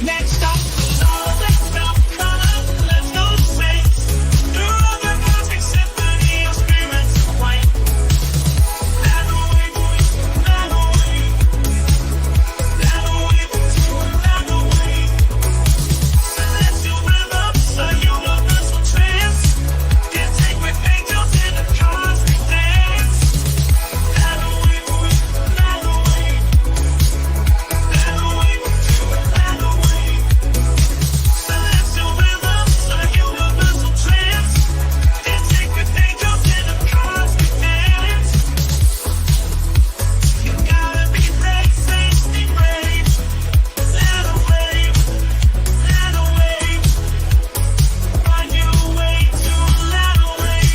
Next up, let's go, color, let's go, saints. Through the cosmic symphony of spirits white. That away, that away, that away, that away. Celestial rhythms, a universal trance. Dancing with angels in a cosmic dance. That away, that away, that away, that away. Celestial rhythms, a universal trance. Dancing with angels in a cosmic dance. You gotta be brave, saints, be brave. That away, that away. Find your way to that away.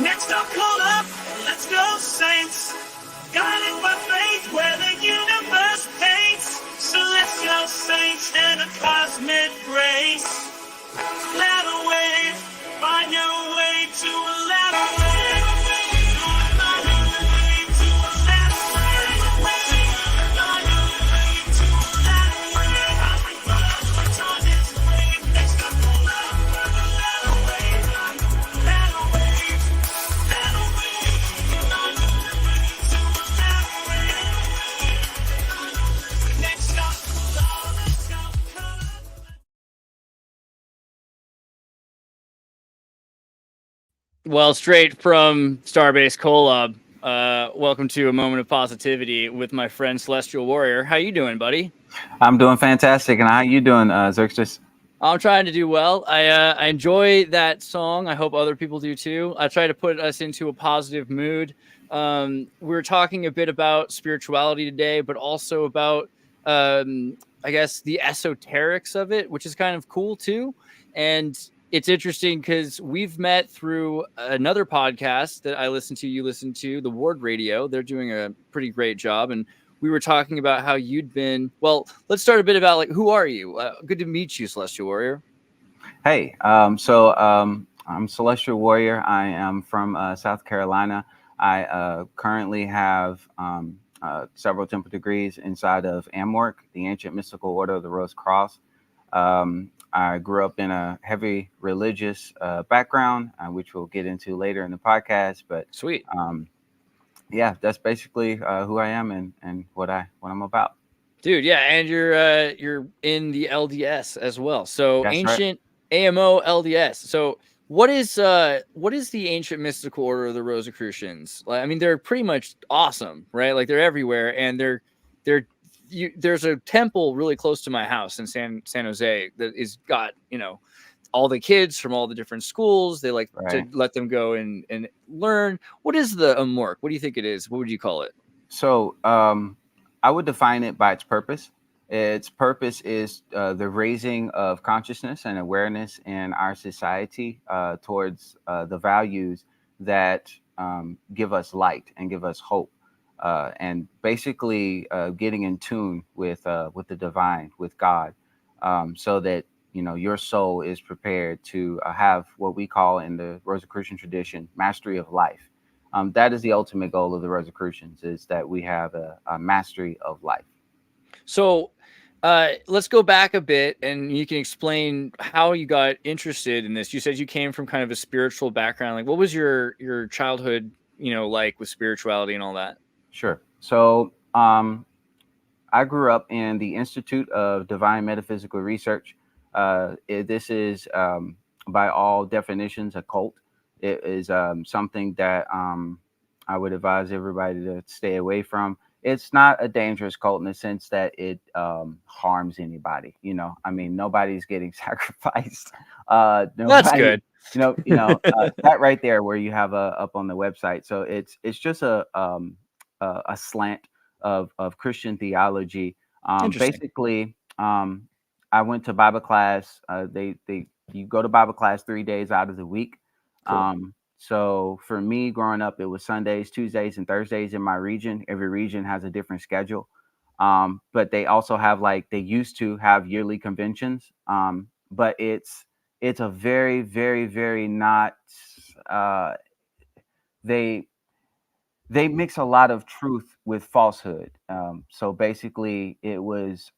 Next up, call up, let's go, saints. Guided by faith where the universe paints. Celestial saints and a cosmic grace. Ladder wave, find your way to a ladder wave. Find your way to a ladder wave. Find your way to a ladder wave. On this wave, next up, call up, ladder wave. Ladder wave, ladder wave. Find your way to a ladder wave. Next up, let's go, color. Well, straight from Starbase Kolob, welcome to a moment of positivity with my friend Celestial Warrior. How you doing, buddy? I'm doing fantastic. And how you doing, Xirtus? I'm trying to do well. I enjoy that song. I hope other people do too. I try to put us into a positive mood. We're talking a bit about spirituality today, but also about, I guess, the esoterics of it, which is kind of cool too. And it's interesting because we've met through another podcast that I listen to, you listen to, the Ward Radio. They're doing a pretty great job. And we were talking about how you'd been. Well, let's start a bit about, like, who are you? Good to meet you, Celestial Warrior. Hey, I'm Celestial Warrior. I am from South Carolina. I currently have several temple degrees inside of AMORC, the Ancient Mystical Order of the Rose Cross. I grew up in a heavy religious background, which we'll get into later in the podcast. But Sweet. yeah, that's basically who I am and what I'm about. Dude, yeah, and you're in the LDS as well. So That's ancient AMO LDS. So what is the Ancient Mystical Order of the Rosicrucians? Like, I mean, they're pretty much awesome, right? Like, they're everywhere, and there's a temple really close to my house in San Jose that is got, all the kids from all the different schools. They like to let them go and learn. What is the AMORC? What do you think it is? What would you call it? So I would define it by its purpose. Its purpose is the raising of consciousness and awareness in our society towards the values that give us light and give us hope. And basically getting in tune with the divine, with God, so that your soul is prepared to have what we call in the Rosicrucian tradition mastery of life. That is the ultimate goal of the Rosicrucians, is that we have a mastery of life. So let's go back a bit, and you can explain how you got interested in this. You said you came from kind of a spiritual background. Like, what was your childhood, like with spirituality and all that? Sure. So I grew up in the Institute of Divine Metaphysical Research. This is, by all definitions, a cult. It is something that I would advise everybody to stay away from. It's not a dangerous cult in the sense that it harms anybody. I mean, nobody's getting sacrificed. That's good. That right there where you have up on the website. So it's just a slant of Christian theology. Basically, I went to Bible class. You go to Bible class 3 days out of the week. Cool. So for me, growing up, it was Sundays, Tuesdays, and Thursdays in my region. Every region has a different schedule. But they also have, they used to have yearly conventions. But it's a very, very, very not, They mix a lot of truth with falsehood. So basically,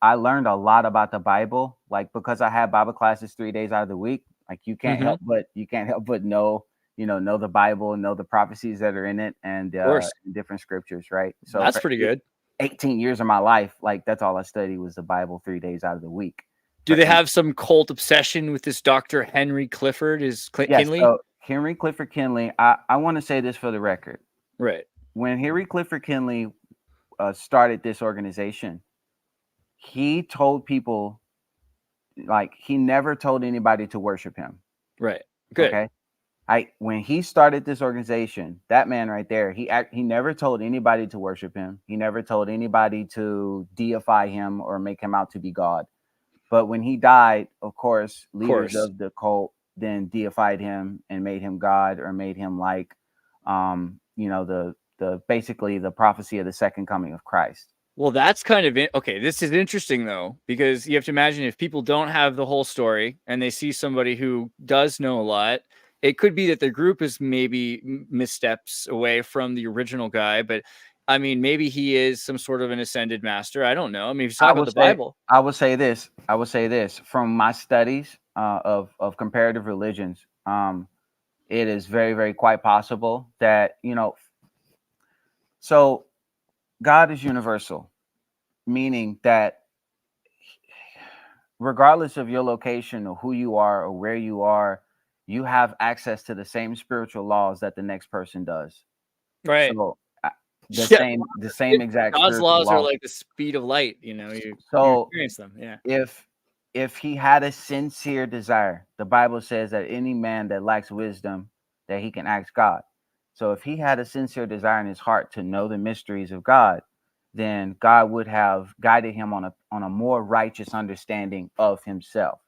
I learned a lot about the Bible, like because I had Bible classes 3 days out of the week. Like Mm-hmm. Of you can't help but know, know the Bible, know the prophecies that are in it, and course. different scriptures, right? So That's for pretty good. 18 years of my life, like that's all I studied was the Bible 3 days out of the week. Do For they have some cult obsession with this Dr. Henry Clifford? Yes, Kinley? so Henry Clifford Kinley. I want to say this for the record. Right. When Henry Clifford Kinley started this organization, he told people, like, he never told anybody to worship him. Right. Good. Okay. When he started this organization, that man right there, he never told anybody to worship him. He never told anybody to deify him or make him out to be God. But when he died, of course, leaders Course. of the cult then deified him and made him God, or made him like, the basically the prophecy of the second coming of Christ. Well, that's kind of okay. This is interesting though, because you have to imagine if people don't have the whole story and they see somebody who does know a lot, it could be that the group is maybe missteps away from the original guy. But I mean, maybe he is some sort of an ascended master. I don't know. I mean, if you talk about the Bible, I would say this. I would say this from my studies of comparative religions. It is very, very quite possible that so God is universal, meaning that regardless of your location or who you are or where you are, you have access to the same spiritual laws that the next person does. right? So Yeah, the same exact God's spiritual laws are laws. like the speed of light. You So experience them. Yeah. if he had a sincere desire, the Bible says that any man that lacks wisdom, that he can ask God. So if he had a sincere desire in his heart to know the mysteries of God, then God would have guided him on a more righteous understanding of himself.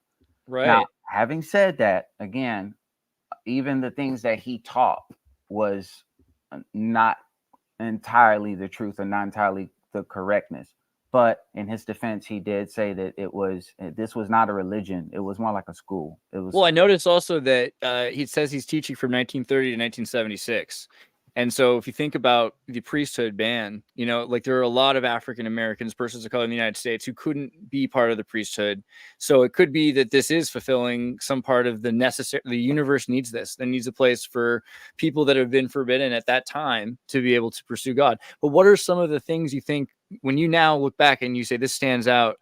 Now, Right. having said that, again, even the things that he taught was not entirely the truth or not entirely the correctness. But in his defense, he did say that this was not a religion. It was more like a school. It was Well, I noticed also that he says he's teaching from 1930 to 1976. And so if you think about the priesthood ban, like there are a lot of African Americans, persons of color in the United States who couldn't be part of the priesthood. So it could be that this is fulfilling some part of the universe needs this. There needs a place for people that have been forbidden at that time to be able to pursue God. But what are some of the things you think when you now look back and you say this stands out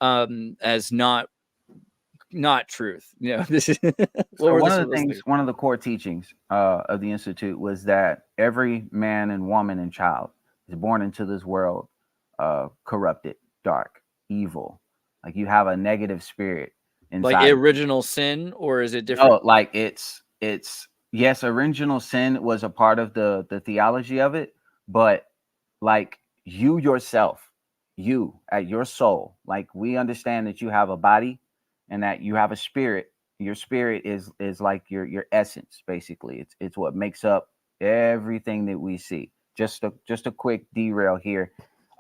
as not truth? This is what so were one this of one the of those things, things? one of the core teachings of the institute was that every man and woman and child is born into this world corrupted, dark, evil. Like you have a negative spirit Like inside. original sin, or is it No, different? like it's yes, original sin was a part of the theology of it, but like you yourself, you at your soul, like we understand that you have a body and that you have a spirit. Your spirit is like your essence, basically. It's what makes up everything that we see. Just a quick derail here.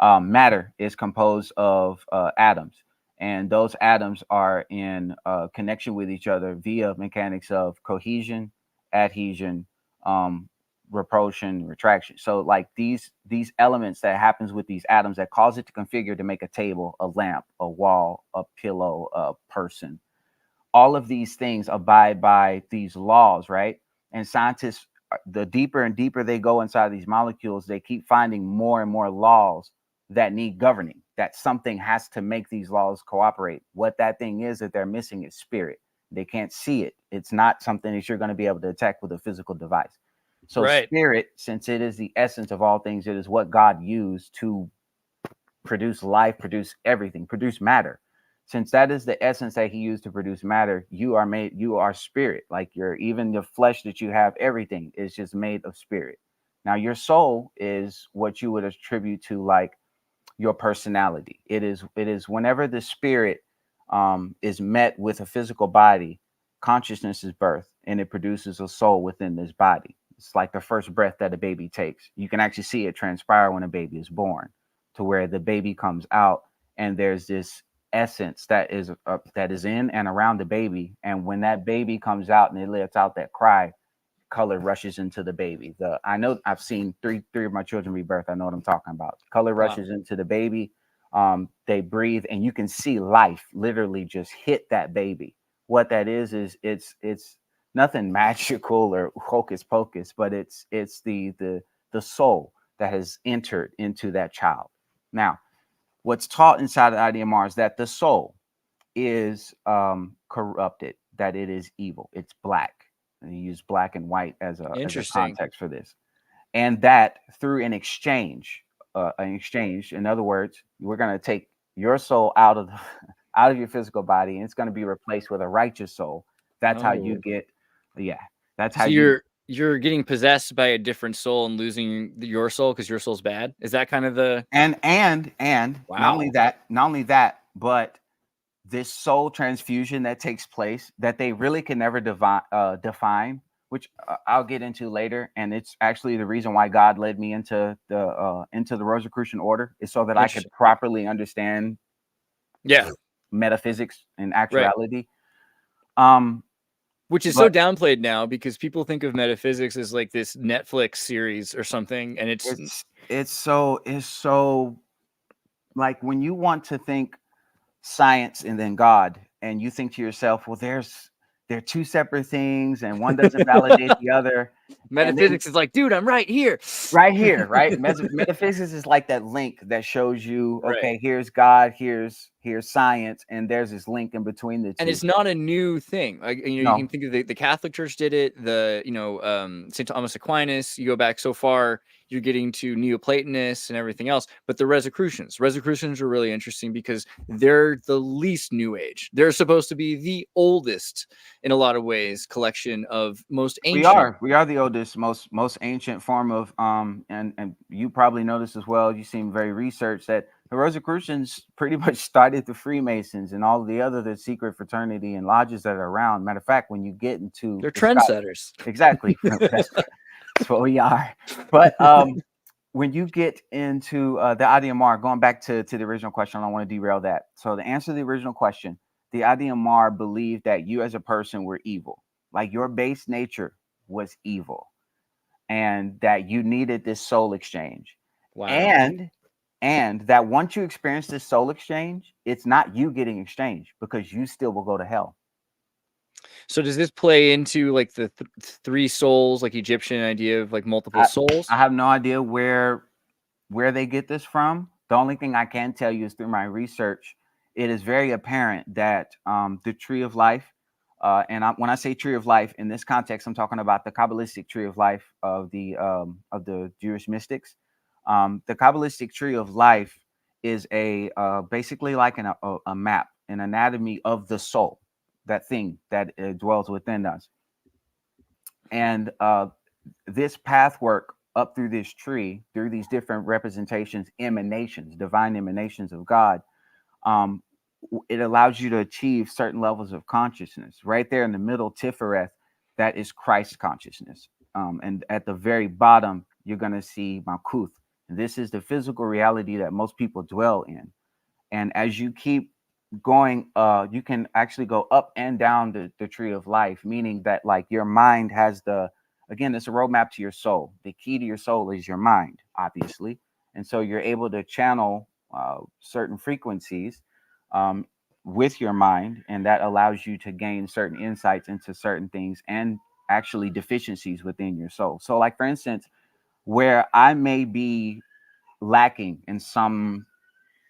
Matter is composed of atoms, and those atoms are in connection with each other via mechanics of cohesion, adhesion, um, repulsion, retraction. So like these elements that happens with these atoms that cause it to configure to make a table, a lamp, a wall, a pillow, a person. All of these things abide by these laws, right? And scientists, the deeper and deeper they go inside these molecules, they keep finding more and more laws that need governing, that something has to make these laws cooperate. What that thing is that they're missing is spirit. They can't see it. It's not something that you're going to be able to detect with a physical device. So Right. spirit, since it is the essence of all things, it is what God used to produce life, produce everything, produce matter. Since that is the essence that he used to produce matter, you are spirit. Like even the flesh that you have, everything is just made of spirit. Now your soul is what you would attribute to like your personality. It is whenever the spirit is met with a physical body, consciousness is birth and it produces a soul within this body. It's like the first breath that a baby takes. You can actually see it transpire when a baby is born, to where the baby comes out and there's this essence that is in and around the baby. And when that baby comes out and it lets out that cry, color rushes into the baby. I know I've seen three of my children rebirth. I know what I'm talking about. Color rushes into the baby. They breathe, and you can see life literally just hit that baby. What that is it's nothing magical or hocus pocus, but it's the soul that has entered into that child. Now, what's taught inside of IDMR is that the soul is corrupted, that it is evil, it's black. And you use black and white as a context for this, and that through an exchange, in other words, we're going to take your soul out of your physical body, and it's going to be replaced with a righteous soul. That's how you get, that's how you're getting possessed by a different soul and losing your soul because your soul's bad. Is that kind of the and wow. not only that, but this soul transfusion that takes place that they really can never define, which I'll get into later. And it's actually the reason why God led me into the Rosicrucian order, is so that I could properly understand metaphysics and actuality. Right. Which is so downplayed now, because people think of metaphysics as like this Netflix series or something, and it's so like, when you want to think science and then God, and you think to yourself, well, they're two separate things, and one doesn't validate the other. Metaphysics is like, dude, I'm right here. Right? Metaphysics is like that link that shows you, okay, here's God, here's science, and there's this link in between the two. And it's not a new thing. Like, you can think of the Catholic Church did it. St. Thomas Aquinas. You go back so far, you're getting to Neoplatonists and everything else. But the Rosicrucians are really interesting because they're the least New Age. They're supposed to be the oldest, in a lot of ways, collection of most ancient. We are the oldest, most ancient form of and you probably know this as well. You seem very researched that the Rosicrucians pretty much started the Freemasons and all the other secret fraternity and lodges that are around. Matter of fact, when you get into they're trendsetters. Exactly. That's what we are. But when you get into the IDMR, going back to the original question, I don't want to derail that. So to answer the original question, the IDMR believed that you as a person were evil. Like, your base nature was evil, and that you needed this soul exchange. Wow. And that once you experience this soul exchange, it's not you getting exchanged, because you still will go to hell. So does this play into like the three souls, like Egyptian idea of like multiple souls? I have no idea where they get this from. The only thing I can tell you is through my research, it is very apparent that the tree of life, when I say tree of life in this context, I'm talking about the Kabbalistic tree of life of the Jewish mystics. The Kabbalistic tree of life is basically like a map, an anatomy of the soul, that thing that dwells within us. And this path work up through this tree, through these different representations, emanations, divine emanations of God, it allows you to achieve certain levels of consciousness. Right there in the middle, Tifereth, that is Christ consciousness. And at the very bottom, you're going to see Malkuth. And this is the physical reality that most people dwell in. And as you keep going, you can actually go up and down the tree of life, meaning that, like, your mind has again, it's a roadmap to your soul. The key to your soul is your mind, obviously. And so you're able to channel certain frequencies with your mind, and that allows you to gain certain insights into certain things and actually deficiencies within your soul. So, like, for instance, where I may be lacking in some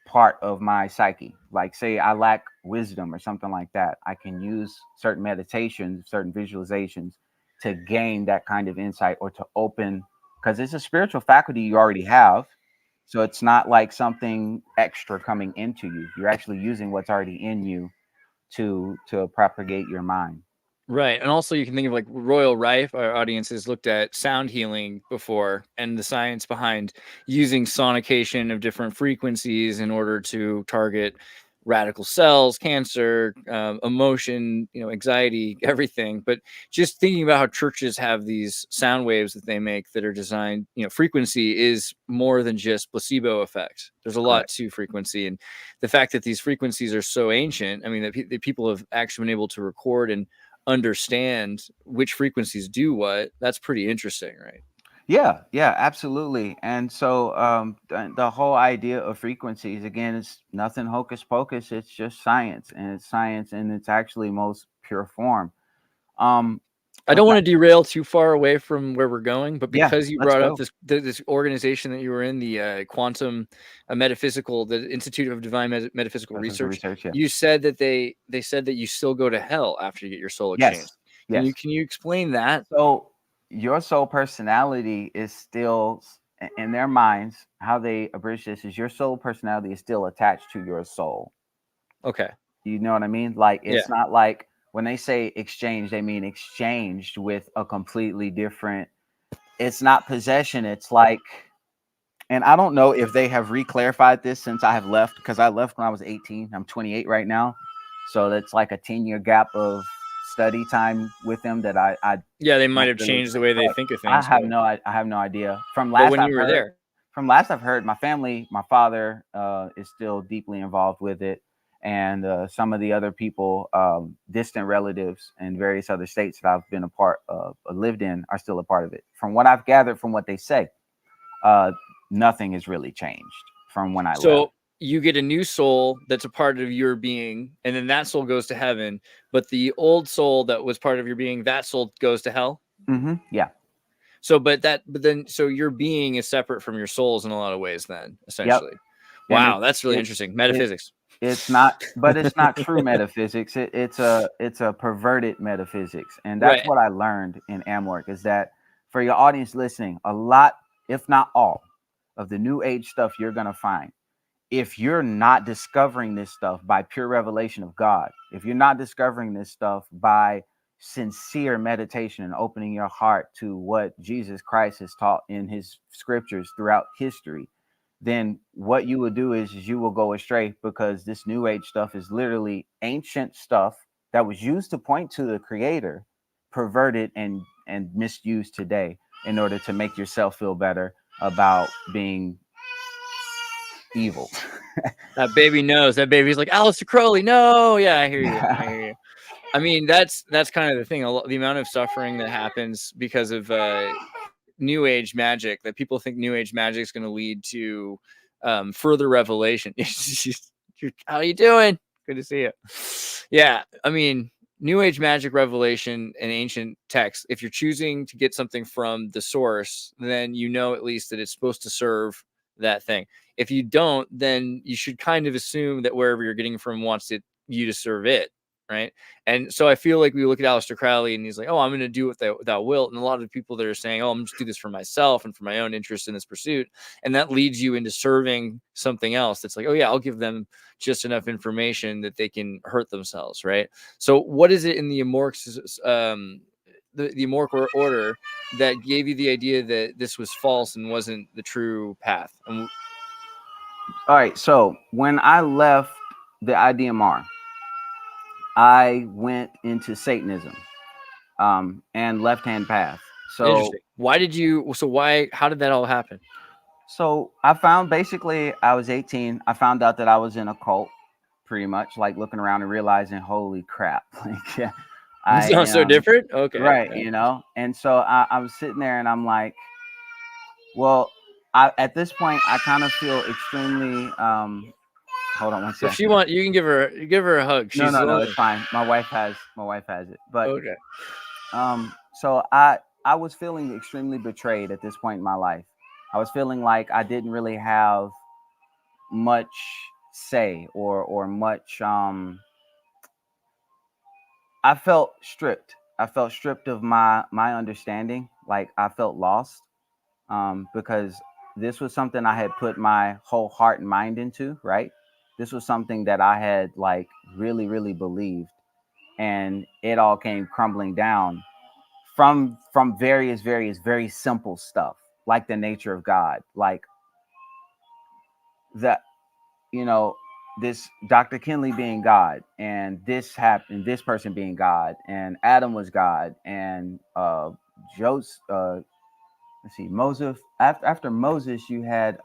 part of my psyche, like say I lack wisdom or something like that, I can use certain meditations, certain visualizations to gain that kind of insight, or to open, because it's a spiritual faculty you already have. So it's not like something extra coming into you. You're actually using what's already in you to propagate your mind. Right. And also you can think of like Royal Rife. Our audience has looked at sound healing before, and the science behind using sonication of different frequencies in order to target radical cells, cancer, emotion, anxiety, everything. But just thinking about how churches have these sound waves that they make that are designed, frequency is more than just placebo effect. There's a lot to frequency, and the fact that these frequencies are so ancient, I mean, that people have actually been able to record and understand which frequencies do what, that's pretty interesting, right? Yeah, yeah, absolutely. And so the whole idea of frequencies, again, it's nothing hocus pocus. It's just science, and it's science in its actually most pure form. Um, I don't want to derail too far away from where we're going, but yeah, because you let's brought up go. this organization that you were in, the quantum metaphysical, the Institute of Divine Metaphysical Metaphysical Research, research, yeah. you said that they said that you still go to hell after you get your soul exchanged. Yes, yes. Can you explain that? So your soul personality is still in their minds. How they abridge this is your soul personality is still attached to your soul. Okay. You know what I mean? Like it's Yeah. not like when they say exchange, they mean exchanged with a completely different. It's not possession. It's like, and I don't know if they have reclarified this since I have left, because I left when I was 18. I'm 28 right now, so that's like a 10-year gap of study time with them that I Yeah, they might don't have really. changed the way they But think of I things, have no idea. but when you were there. From last I've heard, my family, my father is still deeply involved with it, and some of the other people, distant relatives in various other states that I've been a part of, lived in, are still a part of it. From what I've gathered from what they say, nothing has really changed from when I left. So you get a new soul that's a part of your being, and then that soul goes to heaven. But the old soul that was part of your being, that soul goes to hell. Yeah. So, but then, so your being is separate from your souls in a lot of ways. Then, essentially, Yep. And wow, that's really interesting. Metaphysics. It's not, but it's not true metaphysics. It's a perverted metaphysics, and that's Right. what I learned in AMORC. Is that for your audience listening, a lot, if not all, of the New Age stuff you're gonna find, if you're not discovering this stuff by pure revelation of God, if you're not discovering this stuff by sincere meditation and opening your heart to what Jesus Christ has taught in his scriptures throughout history, then what you will do is you will go astray, because this new age stuff is literally ancient stuff that was used to point to the creator, perverted and misused today in order to make yourself feel better about being evil. That baby knows. That baby's like, Aleister Crowley. No, yeah, I hear you. I hear you. I mean, that's kind of the thing. The amount of suffering that happens because of New Age magic, that people think New Age magic is going to lead to further revelation. How you doing? Good to see you. Yeah, I mean, New Age magic revelation and ancient texts, if you're choosing to get something from the source, then you know at least that it's supposed to serve that thing. If you don't, then you should kind of assume that wherever you're getting from wants you to serve it, right? And so I feel like we look at Aleister Crowley and he's like, oh, I'm going to do what thou wilt. And a lot of the people that are saying, oh, I'm just do this for myself and for my own interest in this pursuit. And that leads you into serving something else that's like, oh yeah, I'll give them just enough information that they can hurt themselves, right? So what is it in the AMORC, the AMORC order that gave you the idea that this was false and wasn't the true path? And All right. So when I left the IDMR, I went into Satanism, and left hand path. So interesting. How did that all happen? So I found, basically, I was 18. I found out that I was in a cult, pretty much, like looking around and realizing, holy crap, like, yeah, I Sounds so am different. Okay. right, Okay. And so I was sitting there and I'm like, well, at this point I kind of feel extremely. Hold on one second. If she want, you can give her a hug. She's No, it's fine. My wife has it, but okay. So I was feeling extremely betrayed at this point in my life. I was feeling like I didn't really have much say or much. I felt stripped. I felt stripped of my understanding. Like I felt lost, because this was something I had put my whole heart and mind into. Right, this was something that I had like really, really believed, and it all came crumbling down from various very simple stuff, like the nature of God, like that, this Dr. Kinley being God, and this happened, this person being God, and Adam was God, and Joseph, let's see, Moses, after Moses you had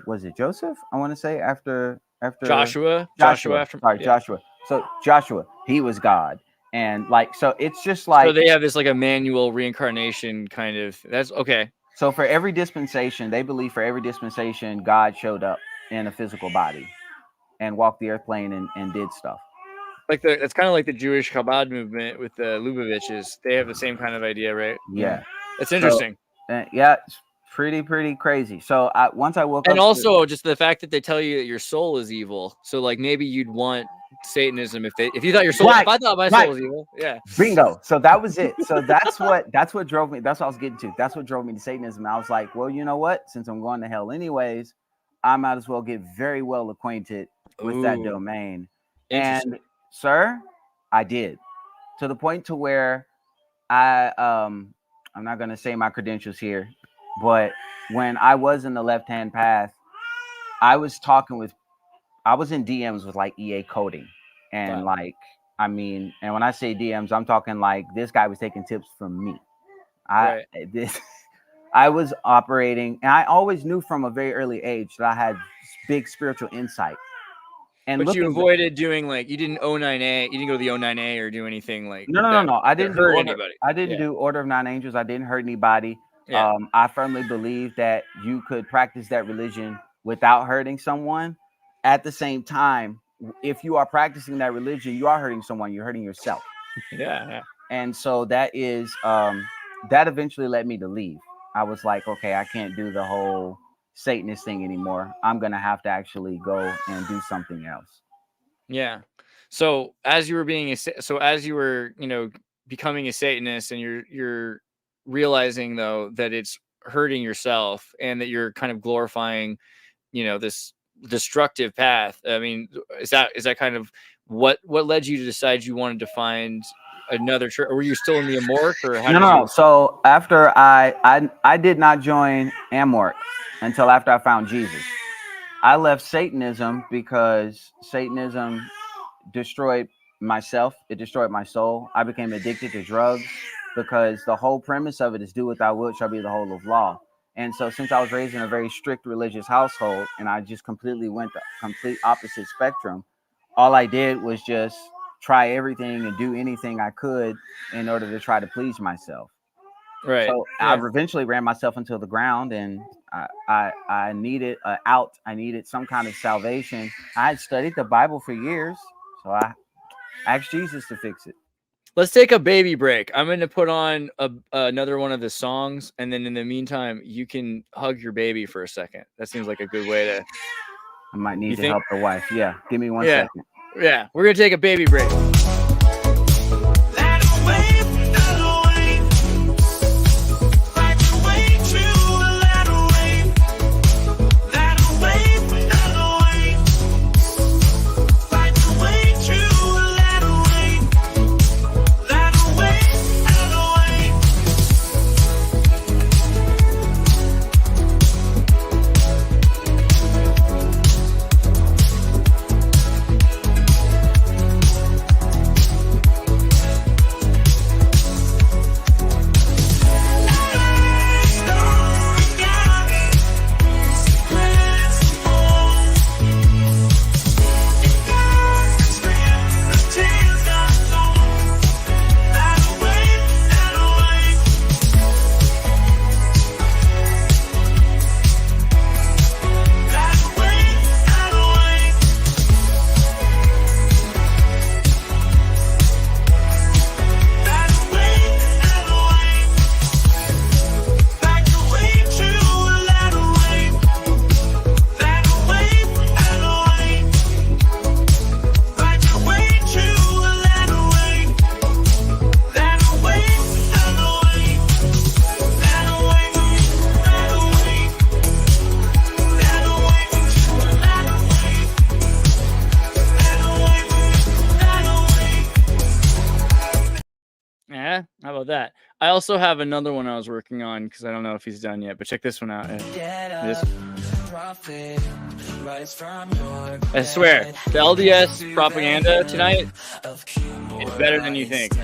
was it Joseph, I want to say, after Joshua Joshua, after, sorry, yeah. Joshua. So Joshua, he was God. And like, so it's just like, so they have this like a manual reincarnation kind of. That's okay. So for every dispensation, they believe for every dispensation, God showed up in a physical body and walked the earth plane and did stuff. Like it's kind of like the Jewish Chabad movement with the Lubavitches. They have the same kind of idea, right? Yeah. It's interesting. So, yeah, it's pretty crazy. So once I woke up, and also just the fact that they tell you that your soul is evil. So like maybe you'd want Satanism if you thought your soul. Right, if I thought my soul was evil, yeah. Bingo. So that was it. So that's what drove me. That's what I was getting to. That's what drove me to Satanism. I was like, well, you know what? Since I'm going to hell anyways, I might as well get very well acquainted with that domain. And sir, I did, to the point to where I'm not gonna say my credentials here, but when I was in the left-hand path, I was in DMs with like EA coding, and like, I mean, and when I say DMs, I'm talking like this guy was taking tips from me. I was operating, and I always knew from a very early age that I had big spiritual insight. And but you avoided doing like, you didn't 09A, you didn't go to the 09A or do anything like no. I didn't hurt anybody. I didn't do Order of Nine Angels. I didn't hurt anybody. Yeah. I firmly believe that you could practice that religion without hurting someone. At the same time, if you are practicing that religion, you are hurting someone, you're hurting yourself. Yeah. And so that is that eventually led me to leave. I was like, okay, I can't do the whole Satanist thing anymore. I'm gonna have to actually go and do something else. Yeah. So as you were becoming a Satanist, and you're realizing though that it's hurting yourself and that you're kind of glorifying, this destructive path. I mean, is that kind of what led you to decide you wanted to find another church? Or were you still in the AMORC, or how? No. So after I did not join AMORC until after I found Jesus. I left Satanism because Satanism destroyed myself. It destroyed my soul. I became addicted to drugs because the whole premise of it is do what thou wilt shall be the whole of law. And so since I was raised in a very strict religious household and I just completely went the complete opposite spectrum, all I did was just try everything and do anything I could in order to try to please myself. Right. So I eventually ran myself into the ground, and I needed an out. I needed some kind of salvation. I had studied the Bible for years, so I asked Jesus to fix it. Let's take a baby break. I'm going to put on another one of the songs, and then in the meantime, you can hug your baby for a second. That seems like a good way to. I might need to help the wife. Yeah, give me one second. Yeah, we're going to take a baby break. How about that? I also have another one I was working on because I don't know if he's done yet, but check this one out. I swear, the LDS propaganda tonight is better than you think.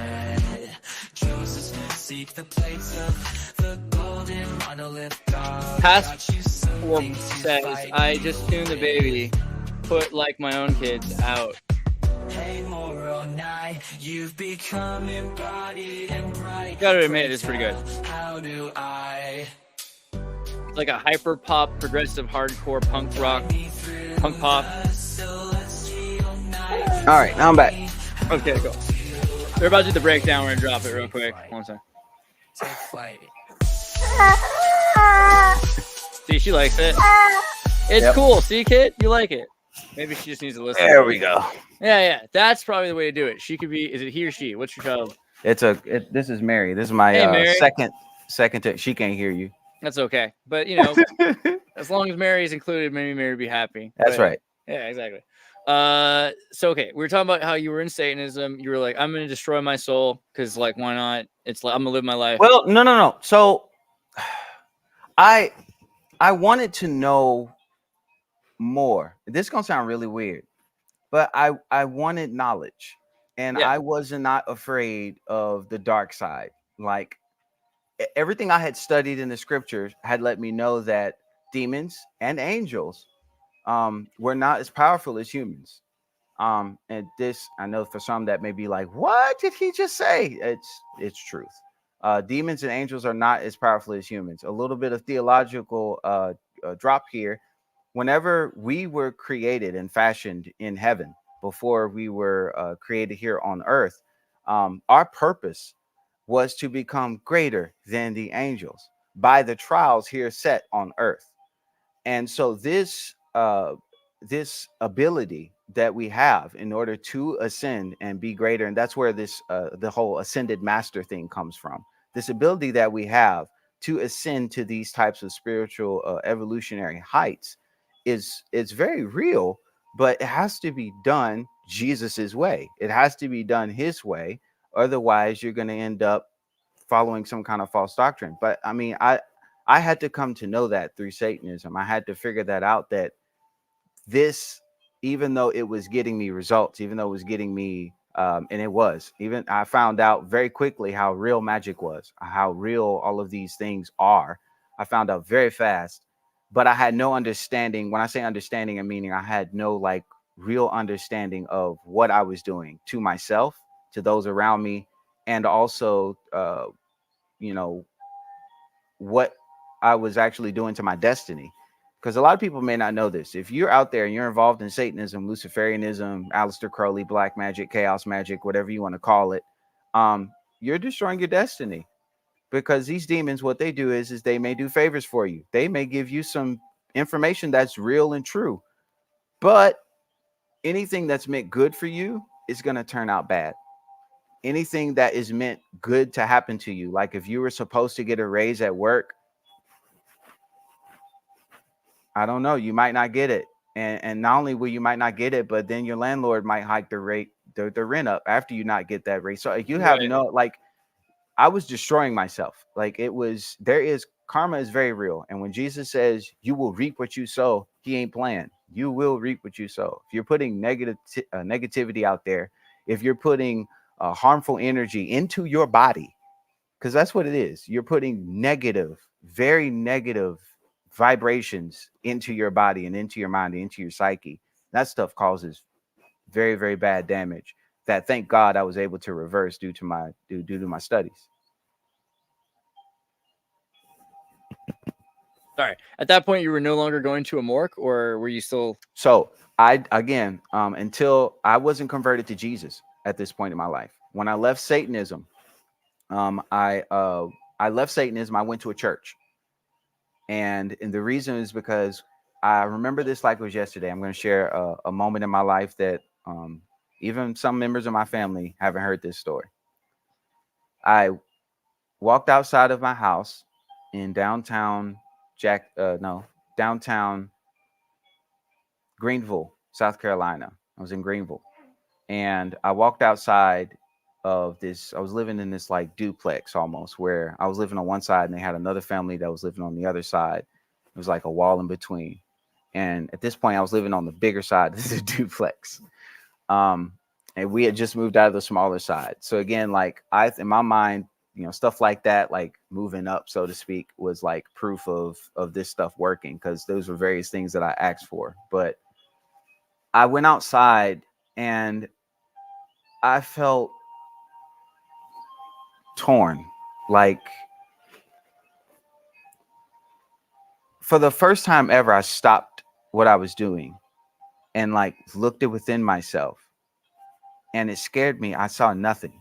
Passport says, I just tuned the baby, put like my own kids out. night. You've become embodied and bright. Gotta admit, it's pretty good. How do I Like a hyper pop, progressive, hardcore punk rock, punk pop. All right, now I'm back. Okay, cool. We're about to do the breakdown. We're gonna drop it real quick. One second. take flight? See, she likes it. It's cool. See, kid, you like it. Maybe she just needs to listen. There we go. Yeah. That's probably the way to do it. She could be. Is it he or she? What's your child? This is Mary. This is my Mary. second. She can't hear you. That's okay. But as long as Mary is included, maybe Mary would be happy. That's right. Yeah, exactly. So okay, we were talking about how you were in Satanism. You were like, I'm gonna destroy my soul because, like, why not? It's like I'm gonna live my life. Well, no. So, I wanted to know more. This is gonna sound really weird, but I wanted knowledge, and I was not afraid of the dark side. Like, everything I had studied in the scriptures had let me know that demons and angels were not as powerful as humans. And this, I know for some that may be like, what did he just say? It's truth. Demons and angels are not as powerful as humans. A little bit of theological drop here. Whenever we were created and fashioned in heaven, before we were created here on earth, our purpose was to become greater than the angels by the trials here set on earth. And so this ability that we have in order to ascend and be greater, and that's where this the whole ascended master thing comes from. This ability that we have to ascend to these types of spiritual evolutionary heights is very real, but it has to be done Jesus's way. It has to be done his way. Otherwise, you're going to end up following some kind of false doctrine. But I mean, I had to come to know that through Satanism. I had to figure that out, that this, even though it was getting me results, even though it was getting me, and it was, even I found out very quickly how real magic was, how real all of these things are. I found out very fast, but I had no understanding. When I say understanding, I'm meaning I had no like real understanding of what I was doing to myself, to those around me, and also, what I was actually doing to my destiny. Because a lot of people may not know this. If you're out there and you're involved in Satanism, Luciferianism, Aleister Crowley, black magic, chaos magic, whatever you want to call it, you're destroying your destiny. Because these demons, what they do is they may do favors for you. They may give you some information that's real and true. But anything that's meant good for you is going to turn out bad. Anything that is meant good to happen to you, like if you were supposed to get a raise at work, I don't know, you might not get it. And not only will you might not get it, but then your landlord might hike the rate, the rent up after you not get that raise. So you have no, like, I was destroying myself. Like, karma is very real. And when Jesus says you will reap what you sow, he ain't playing. You will reap what you sow. If you're putting negativity out there, if you're putting harmful energy into your body, because that's what it is. You're putting negative, very negative vibrations into your body and into your mind, into your psyche. That stuff causes very, very bad damage that, thank God, I was able to reverse due to my studies. Sorry. At that point, you were no longer going to AMORC, or were you still? So until I wasn't converted to Jesus at this point in my life. When I left Satanism, I left Satanism. I went to a church. And the reason is because I remember this like it was yesterday. I'm going to share a moment in my life that even some members of my family haven't heard this story. I walked outside of my house in downtown Greenville, South Carolina. I was in Greenville. And I walked outside of this. I was living in this like duplex almost, where I was living on one side and they had another family that was living on the other side. It was like a wall in between. And at this point I was living on the bigger side of the duplex. And we had just moved out of the smaller side. So again, like in my mind, stuff like that, like moving up, so to speak, was like proof of this stuff working, because those were various things that I asked for. But I went outside and I felt torn. Like, for the first time ever, I stopped what I was doing and like looked it within myself, and it scared me. I saw nothing.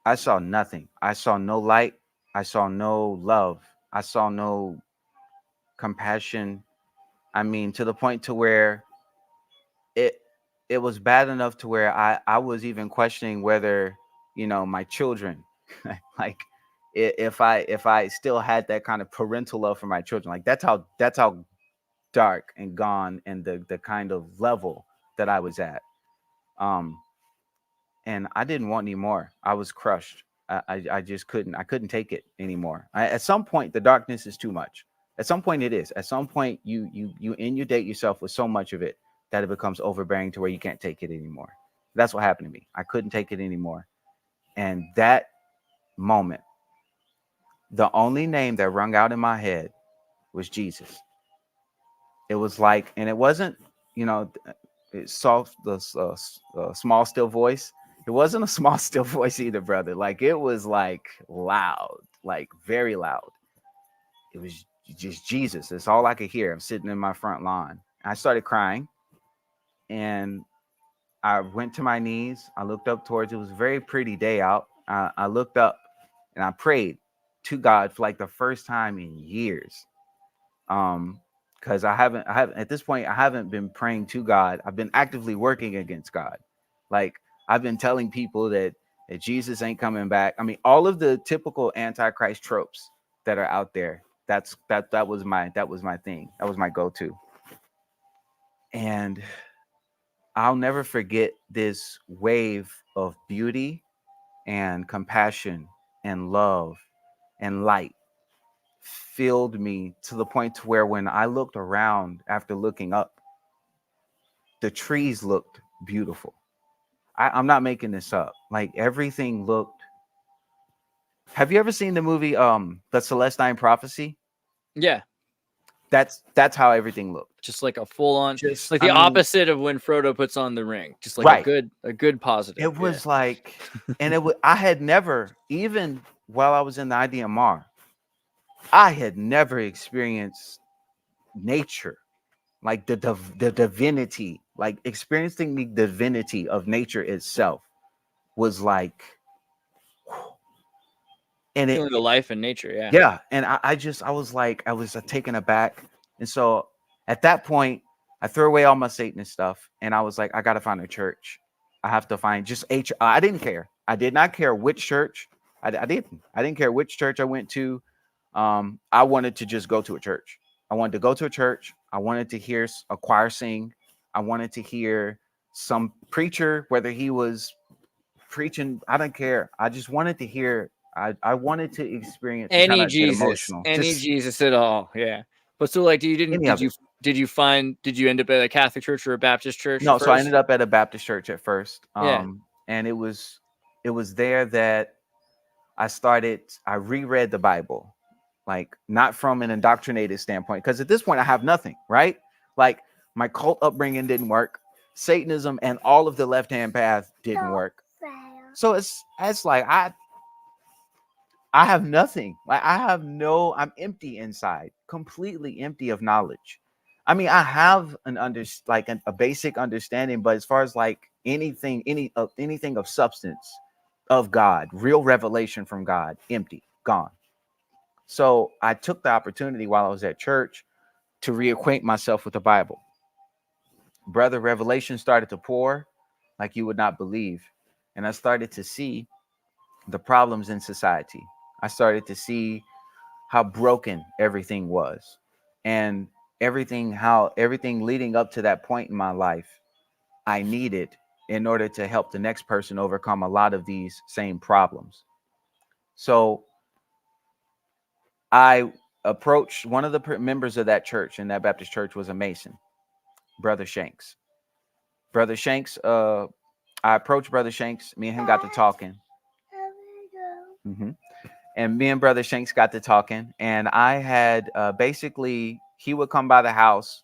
I saw nothing. I saw no light. I saw no love. I saw no compassion. I mean, to the point to where it it was bad enough to where I was even questioning whether, my children, like, if I still had that kind of parental love for my children. Like, that's how dark and gone, and the kind of level that I was at. Um, and I didn't want any more. I was crushed. I just couldn't. I couldn't take it anymore. At some point, the darkness is too much. At some point, it is. At some point, you inundate yourself with so much of it that it becomes overbearing to where you can't take it anymore. That's what happened to me. I couldn't take it anymore. And that moment, the only name that rung out in my head was Jesus. It was like, and it wasn't, it's soft, the small still voice. It wasn't a small still voice either, brother. Like, it was like loud, like very loud. It was just Jesus. That's all I could hear. I'm sitting in my front lawn. I started crying, and I went to my knees. I looked up towards. It was a very pretty day out. I looked up and I prayed to God for like the first time in years. Because I haven't at this point, I haven't been praying to God. I've been actively working against God. Like, I've been telling people that Jesus ain't coming back. I mean, all of the typical antichrist tropes that are out there. That was my thing. That was my go-to. And I'll never forget this wave of beauty and compassion and love and light filled me to the point to where when I looked around after looking up, the trees looked beautiful. I'm not making this up. Like, everything looked. Have you ever seen the movie The Celestine Prophecy? Yeah. That's how everything looked. Just like a full on, Just like the opposite of when Frodo puts on the ring. Just like right. a good positive. It was like, and I had never, even while I was in the IDMR, I had never experienced nature, like the divinity, like experiencing the divinity of nature itself was like, and feeling the life in nature. Yeah. yeah. And I was like, I was taken aback. And so at that point, I threw away all my Satanist stuff, and I was like, I got to find a church. I have to find just I didn't care. I did not care which church. I didn't care which church I went to. I wanted to just go to a church. I wanted to go to a church. I wanted to hear a choir sing. I wanted to hear some preacher, whether he was preaching, I don't care. I just wanted to hear. I wanted to experience any Jesus, Jesus at all. Yeah. But so, like, did you end up at a Catholic church or a Baptist church? No, first? so I ended up at a Baptist church at first. Yeah. And it was there that I reread the Bible, like, not from an indoctrinated standpoint, because at this point I have nothing, right? Like, my cult upbringing didn't work. Satanism and all of the left-hand path didn't work. So it's like I have nothing. Like, I'm empty inside, completely empty of knowledge. I mean, I have a basic understanding, but as far as like anything of substance of God, real revelation from God, empty, gone. So I took the opportunity while I was at church to reacquaint myself with the Bible. Brother, revelation started to pour like you would not believe. And I started to see the problems in society. I started to see how broken everything was, and how everything leading up to that point in my life I needed in order to help the next person overcome a lot of these same problems. So I approached one of the members of that church, and that Baptist church was a Mason, Brother Shanks. Brother Shanks, I approached Brother Shanks. Me and him got to talking. Mm-hmm. And me and Brother Shanks got to talking, and I had basically, he would come by the house,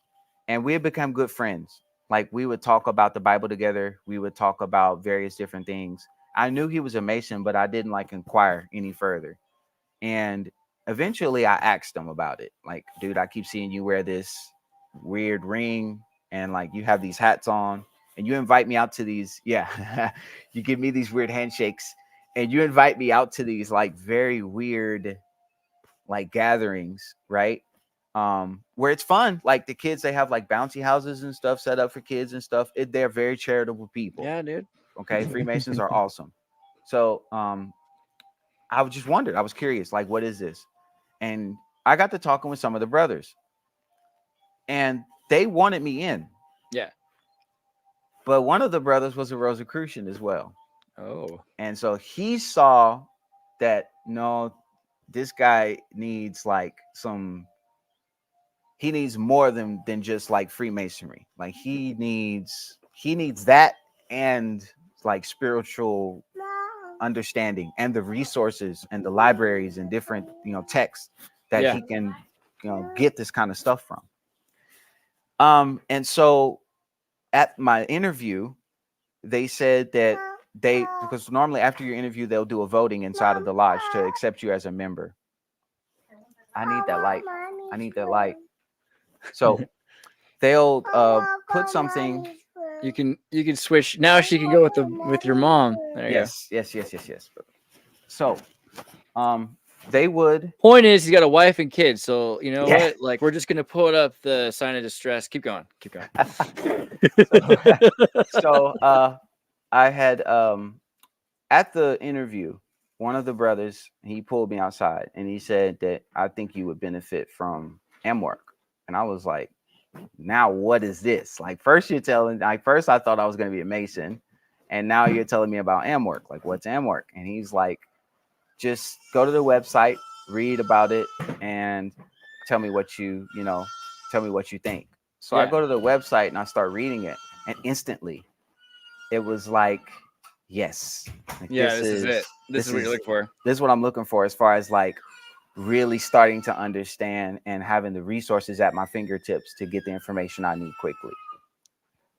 and we had become good friends. Like we would talk about the Bible together. We would talk about various different things. I knew he was a Mason, but I didn't like inquire any further. And eventually I asked him about it. Like, dude, I keep seeing you wear this weird ring and like you have these hats on and you invite me out to these. Yeah. You give me these weird handshakes and you invite me out to these like very weird like gatherings, right? Where it's fun. Like the kids, they have like bouncy houses and stuff set up for kids and stuff. They're very charitable people. Yeah, dude. Okay. Freemasons are awesome. So I just wondered, I was curious, like, what is this? And I got to talking with some of the brothers and they wanted me in. Yeah. But one of the brothers was a Rosicrucian as well. Oh. And so he saw that, no, this guy needs like he needs more than just like Freemasonry. Like he needs that and like spiritual understanding and the resources and the libraries and different, texts that he can, get this kind of stuff from. And so at my interview, they said that because normally after your interview, they'll do a voting inside of the lodge to accept you as a member. I need that light. I need that light. So they'll put something. You can switch now. She can go with your mom. There you Yes. So they would. Point is, he's got a wife and kids, so you know what? Like, we're just gonna put up the sign of distress. Keep going. So I had at the interview, one of the brothers, he pulled me outside and he said that I think you would benefit from AMORC. And I was like, now what is this? Like first I thought I was going to be a Mason, and now you're telling me about AMORC. Like, what's AMORC? And he's like, just go to the website, read about it, and tell me what you think. So I go to the website and I start reading it, and instantly it was like, yes. Like, this is it. This is what you're looking for. This is what I'm looking for as far as like really starting to understand and having the resources at my fingertips to get the information I need quickly.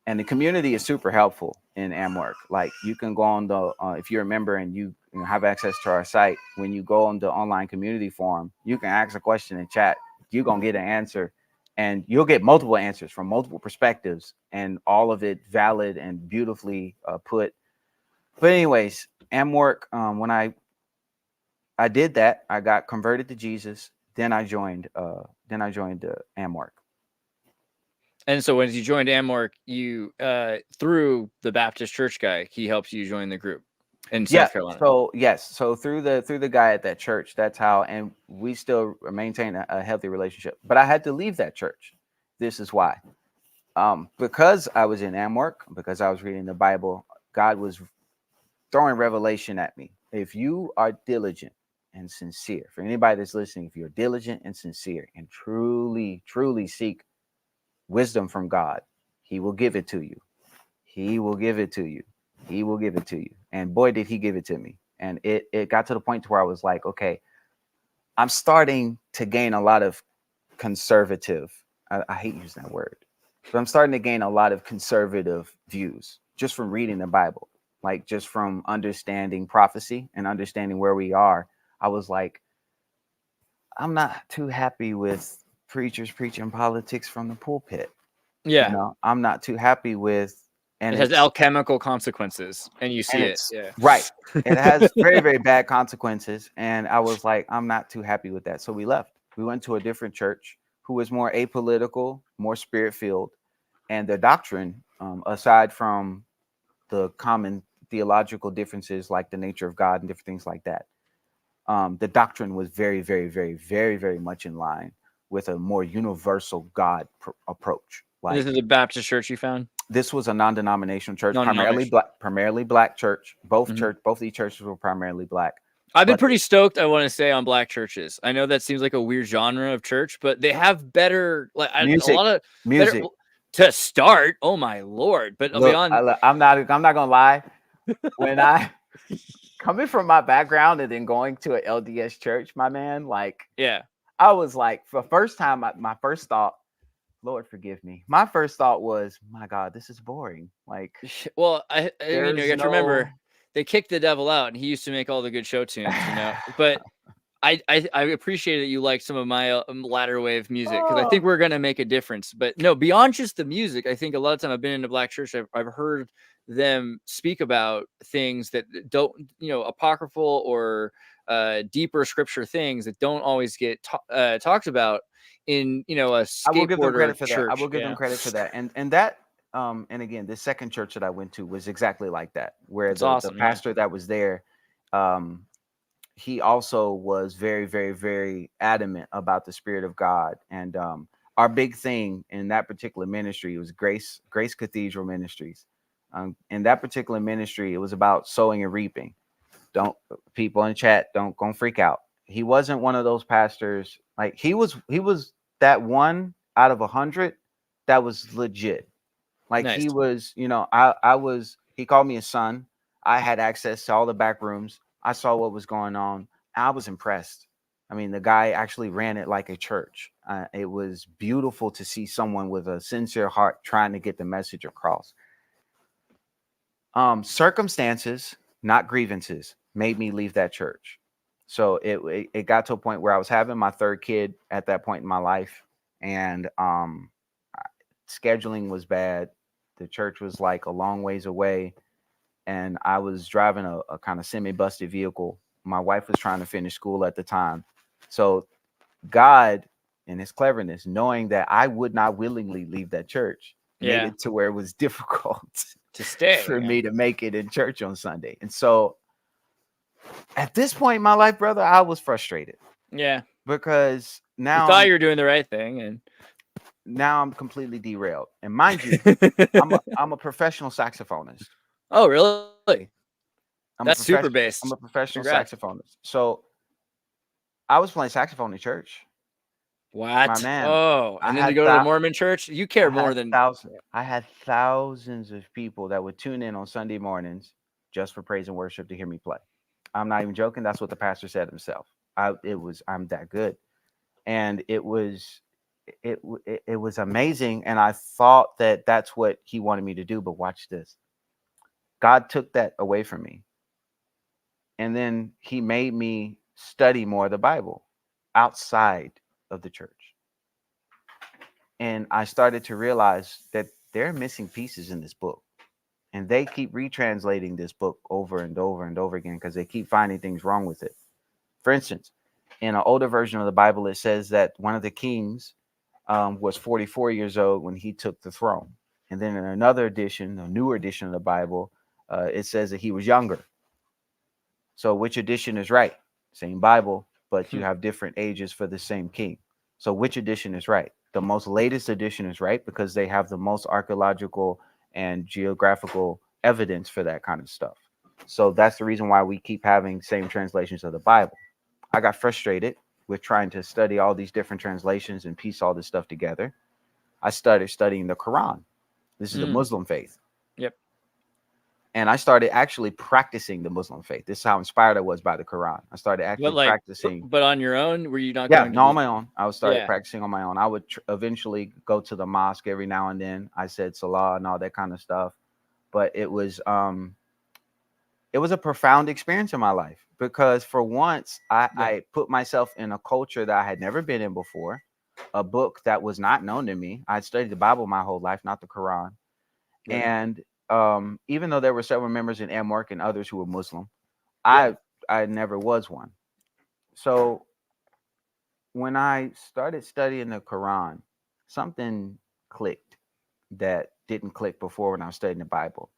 And the community is super helpful in AMORC. Like you can go on the, if you're a member and you have access to our site, when you go on the online community forum, you can ask a question in chat. You're going to get an answer, and you'll get multiple answers from multiple perspectives, and all of it valid and beautifully put. But anyways, AMORC, when I did that, I got converted to Jesus. Then I joined AMORC. And so when you joined AMORC, you through the Baptist church guy, he helps you join the group in South Carolina. So through the guy at that church, that's how, and we still maintain a healthy relationship. But I had to leave that church. This is why. Because I was in AMORC, because I was reading the Bible, God was throwing revelation at me. If you are diligent and sincere, for anybody that's listening, if you're diligent and sincere and truly seek wisdom from God, he will give it to you. He will give it to you. He will give it to you. And boy, did he give it to me. And it got to the point where I was like, okay, I'm starting to gain a lot of conservative. I hate using that word, but I'm starting to gain a lot of conservative views just from reading the Bible, like just from understanding prophecy and understanding where we are. I was like, I'm not too happy with preachers preaching politics from the pulpit. Yeah. You know, I'm not too happy with, and it has alchemical consequences, and you see it. Yeah. Right. It has very, very bad consequences. And I was like, I'm not too happy with that. So we left. We went to a different church who was more apolitical, more spirit-filled. And their doctrine, aside from the common theological differences like the nature of God and different things like that, the doctrine was very, very, very, very, very much in line with a more universal God approach. Like, this is a Baptist church you found? This was a non-denominational church, primarily black church. Both of these churches were primarily black. I've been pretty stoked, I want to say, on black churches. I know that seems like a weird genre of church, but they have better, like music, a lot of music to start. Oh my Lord! But look, beyond, I'm not gonna lie. When I coming from my background and then going to an LDS church, my man, like, yeah, I was like, for the first time, my first thought Lord forgive me. My first thought was, my God, this is boring. Like, Well, I mean, you there's got to remember they kicked the devil out, and he used to make all the good show tunes, But I appreciate that you like some of my latter wave music, because I think we're gonna make a difference. But no, beyond just the music, I think a lot of time I've been in a black church, I've heard them speak about things that don't, apocryphal or deeper scripture things that don't always get talked about in a I will give them skateboarder credit for that. I church. will give them credit for that. And that and again, this second church that I went to was exactly like that, where It's the awesome, yeah. pastor that was there, he also was very, very, very adamant about the Spirit of God. And our big thing in that particular ministry was Grace Cathedral Ministries. In that particular ministry, it was about sowing and reaping. Don't, people in chat, don't go freak out. He wasn't one of those pastors. Like, he was that one out of 100 that was legit. Like, Nice. he was, I was, he called me a son. I had access to all the back rooms. I saw what was going on. I was impressed. I mean, the guy actually ran it like a church. It was beautiful to see someone with a sincere heart trying to get the message across. Circumstances, not grievances, made me leave that church. So it got to a point where I was having my third kid at that point in my life, and scheduling was bad. The church was like a long ways away, and I was driving a kind of semi-busted vehicle. My wife was trying to finish school at the time. So God, in his cleverness, knowing that I would not willingly leave that church, made it to where it was difficult to stay for me to make it in church on Sunday. And so at this point in my life, brother, I was frustrated. Yeah. Because now you thought you were doing the right thing, and now I'm completely derailed. And mind you, I'm a professional saxophonist. Oh, really? That's super bass. I'm a professional saxophonist. So I was playing saxophone in church. What? My man. Oh, and then you go to the Mormon church? You care more than thousands. I had thousands of people that would tune in on Sunday mornings just for praise and worship to hear me play. I'm not even joking. That's what the pastor said himself. I'm that good. And it was amazing. And I thought that that's what he wanted me to do. But watch this. God took that away from me. And then he made me study more of the Bible outside of the church. And I started to realize that there are missing pieces in this book. And they keep retranslating this book over and over and over again because they keep finding things wrong with it. For instance, in an older version of the Bible, it says that one of the kings was 44 years old when he took the throne. And then in another edition, a newer edition of the Bible, it says that he was younger. So which edition is right? Same Bible, but you have different ages for the same king. So which edition is right? The most latest edition is right because they have the most archaeological and geographical evidence for that kind of stuff. So that's the reason why we keep having same translations of the Bible. I got frustrated with trying to study all these different translations and piece all this stuff together. I started studying the Quran. This is the Muslim faith. Yep. And I started actually practicing the Muslim faith. This is how inspired I was by the Quran. I started actually practicing. But on your own? Were you not going on my own. I started practicing on my own. I would eventually go to the mosque every now and then. I said Salah and all that kind of stuff. But it was a profound experience in my life because for once I put myself in a culture that I had never been in before, a book that was not known to me. I'd studied the Bible my whole life, not the Quran. Yeah. And even though there were several members in AMORC and others who were Muslim, I never was one. So when I started studying the Quran, something clicked that didn't click before when I was studying the Bible.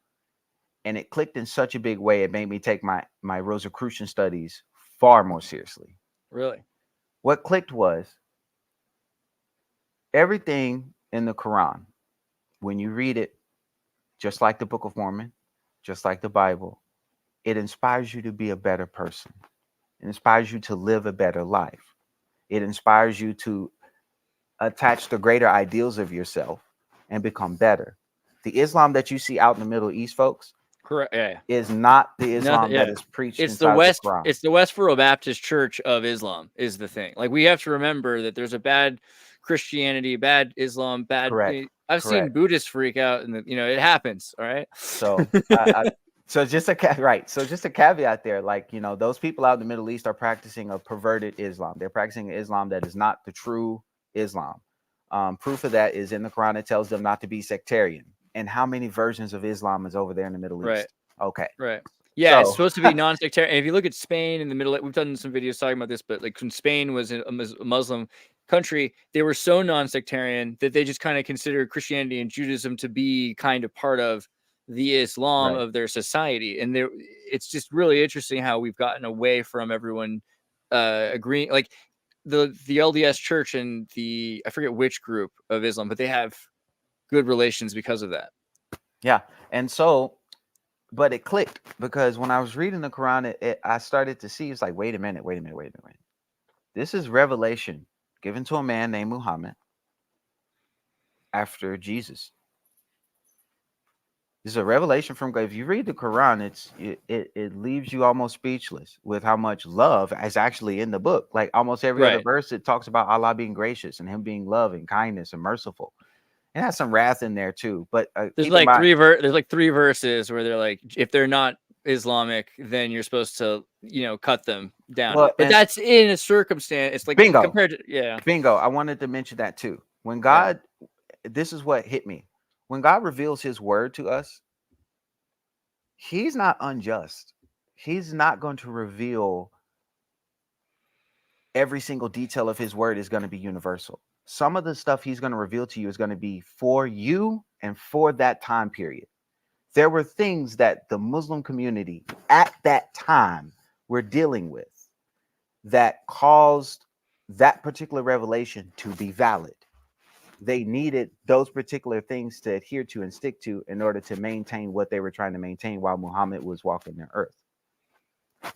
And it clicked in such a big way, it made me take my Rosicrucian studies far more seriously. Really? What clicked was everything in the Quran, when you read it, just like the Book of Mormon, just like the Bible, it inspires you to be a better person. It inspires you to live a better life. It inspires you to attach the greater ideals of yourself and become better. The Islam that you see out in the Middle East, folks, correct, is not the Islam that is preached inside the Quran. It's the Westboro Baptist Church of Islam is the thing. Like, we have to remember that there's a bad Christianity, bad Islam, bad. Correct. I've seen Correct. Buddhists freak out, and it happens. All right. So, so just right. So just a caveat there, like, those people out in the Middle East are practicing a perverted Islam. They're practicing an Islam that is not the true Islam. Proof of that is in the Quran. It tells them not to be sectarian. And how many versions of Islam is over there in the Middle East? Right. Okay. Right. Yeah, it's So- supposed to be non-sectarian. And if you look at Spain in the Middle, we've done some videos talking about this, but like when Spain was a Muslim country, they were so non-sectarian that they just kind of considered Christianity and Judaism to be kind of part of the Islam Right. of their society. And it's just really interesting how we've gotten away from everyone agreeing. Like the LDS Church and I forget which group of Islam, but they have good relations because of that. Yeah. And so, but it clicked because when I was reading the Quran, I started to see, it's like, wait a minute. This is revelation given to a man named Muhammad after Jesus. This is a revelation from God. If you read the Quran, it leaves you almost speechless with how much love is actually in the book. Like almost every other verse, it talks about Allah being gracious and him being loving, kindness, and merciful. It has some wrath in there too. But there's like three verses where they're like, if they're not Islamic, then you're supposed to, cut them down. Well, but that's in a circumstance. It's like bingo. Compared to bingo. I wanted to mention that too. When God, this is what hit me. When God reveals his word to us, he's not unjust. He's not going to reveal every single detail of his word is going to be universal. Some of the stuff he's going to reveal to you is going to be for you and for that time period. There were things that the Muslim community at that time were dealing with that caused that particular revelation to be valid. They needed those particular things to adhere to and stick to in order to maintain what they were trying to maintain while Muhammad was walking the earth.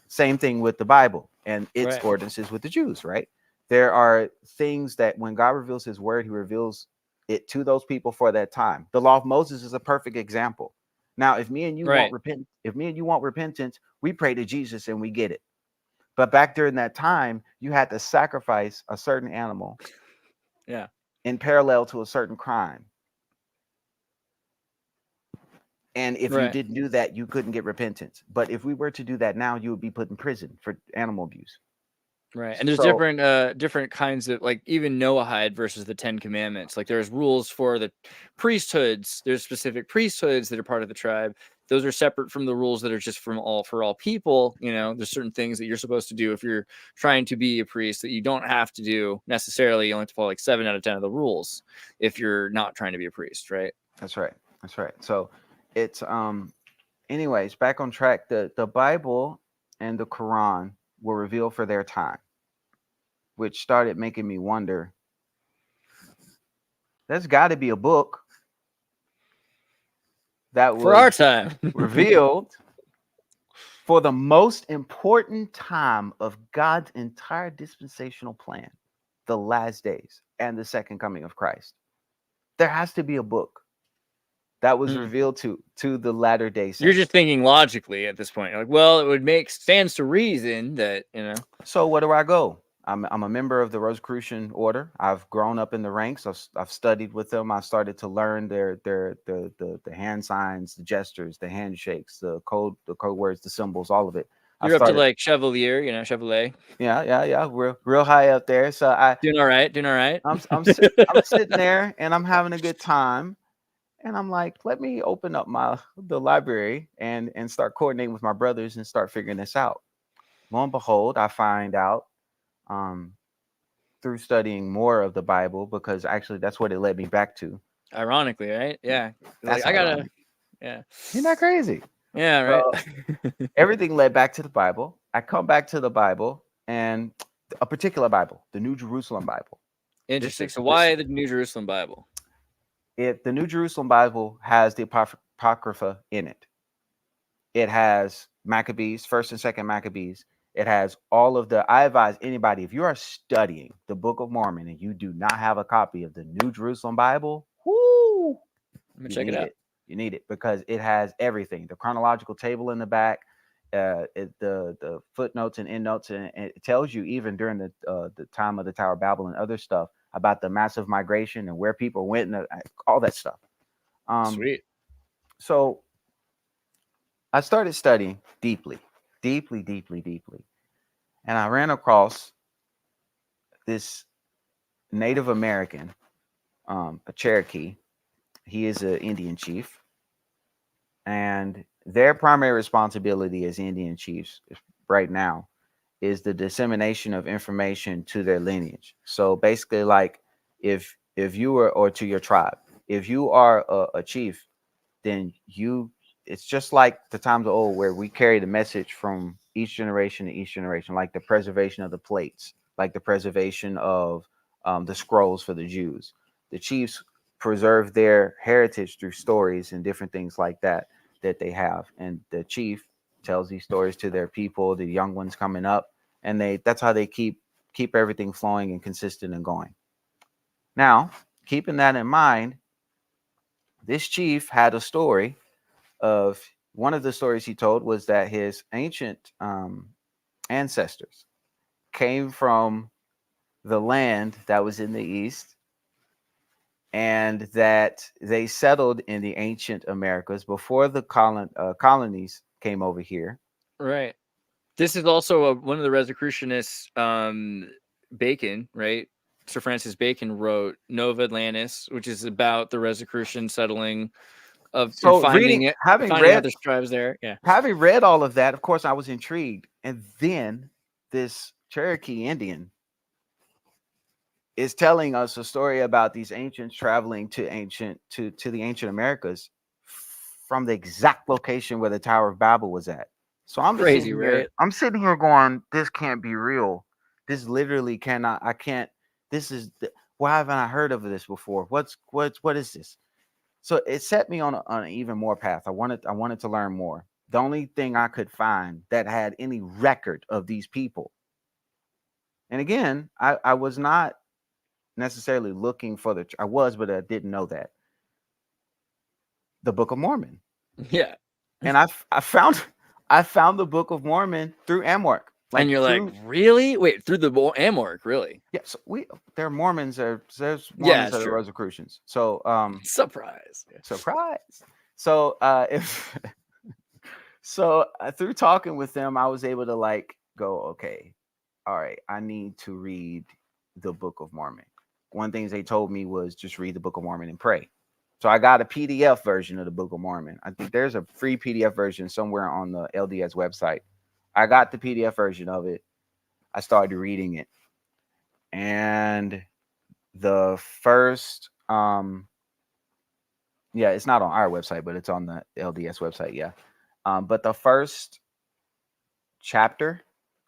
Same thing with the Bible and its ordinances with the Jews, right? There are things that when God reveals his word, he reveals it to those people for that time. The law of Moses is a perfect example. Now, if me and you want repentance, we pray to Jesus and we get it. But back during that time, you had to sacrifice a certain animal. Yeah. In parallel to a certain crime. And if you didn't do that, you couldn't get repentance. But if we were to do that now, you would be put in prison for animal abuse. Right. And there's different kinds of, like, even Noahide versus the 10 Commandments. Like there's rules for the priesthoods. There's specific priesthoods that are part of the tribe. Those are separate from the rules that are just for all people. There's certain things that you're supposed to do if you're trying to be a priest that you don't have to do necessarily. You only have to follow like 7 out of 10 of the rules if you're not trying to be a priest, right? That's right. So it's anyways, back on track. The Bible and the Quran were revealed for their time, which started making me wonder, there's got to be a book that was for our time revealed for the most important time of God's entire dispensational plan, the last days and the second coming of Christ. There has to be a book that was revealed to the latter day saints. You're just thinking logically at this point. Like, well, it would stands to reason that, So where do I go? I'm a member of the Rosicrucian order. I've grown up in the ranks. I've studied with them. I started to learn the hand signs, the gestures, the handshakes, the code words, the symbols, all of it. You're up to like Chevalier, Chevalier. Yeah. We're real high up there. So doing all right. I'm sitting there and I'm having a good time. And I'm like, let me open up the library and start coordinating with my brothers and start figuring this out. Lo and behold, I find out through studying more of the Bible, because actually that's what it led me back to. Ironically, right? Yeah. That's Isn't that crazy? Yeah, right. Everything led back to the Bible. I come back to the Bible, and a particular Bible, the New Jerusalem Bible. Interesting. So why the New Jerusalem Bible? The New Jerusalem Bible has the Apocrypha in it. It has Maccabees, 1st and 2nd Maccabees. It has all of I advise anybody, if you are studying the Book of Mormon and you do not have a copy of the New Jerusalem Bible, I'm gonna check it out. You need it because it has everything. The chronological table in the back, the footnotes and endnotes, and it tells you even during the time of the Tower of Babel and other stuff about the massive migration and where people went and all that stuff. Sweet. So I started studying deeply, deeply, deeply, deeply. And I ran across this Native American, a Cherokee. He is an Indian chief. And their primary responsibility as Indian chiefs right now is the dissemination of information to their lineage. So basically, like if you were, or to your tribe, if you are a chief, then it's just like the times of old where we carry the message from each generation to each generation, like the preservation of the plates, like the preservation of the scrolls for the Jews. The chiefs preserve their heritage through stories and different things like that they have, and the chief tells these stories to their people, the young ones coming up, and that's how they keep everything flowing and consistent and going. Now, keeping that in mind, this chief had a story of, one of the stories he told was that his ancient ancestors came from the land that was in the east, and that they settled in the ancient Americas before the colonies came over here. Right. This is also one of the Rosicrucianists, Bacon, right? Sir Francis Bacon wrote Nova Atlantis, which is about the Rosicrucian settling of So finding having other tribes there. Yeah. Having read all of that, of course, I was intrigued. And then this Cherokee Indian is telling us a story about these ancients traveling to the ancient Americas from the exact location where the Tower of Babel was at. So I'm just Crazy, sitting here, right? I'm sitting here going, this can't be real. This literally cannot. I can't. This is. Why haven't I heard of this before? What is this? So it set me on an even more path. I wanted to learn more. The only thing I could find that had any record of these people. And again, I was not necessarily looking for I was, but I didn't know that. The Book of Mormon. Yeah. And I found the Book of Mormon through AMORC. And you're like, really? Wait, through the AMORC, really? Yeah, so there are Mormons, there's Yeah, Mormons that are true. Rosicrucians. So surprise. So through talking with them, I was able to like go, okay, all right, I need to read the Book of Mormon. One thing they told me was just read the Book of Mormon and pray. So I got a PDF version of the Book of Mormon. I think there's a free PDF version somewhere on the LDS website. I got the PDF version of it. I started reading it. And the first, it's not on our website, but it's on the LDS website. Yeah. But the first chapter,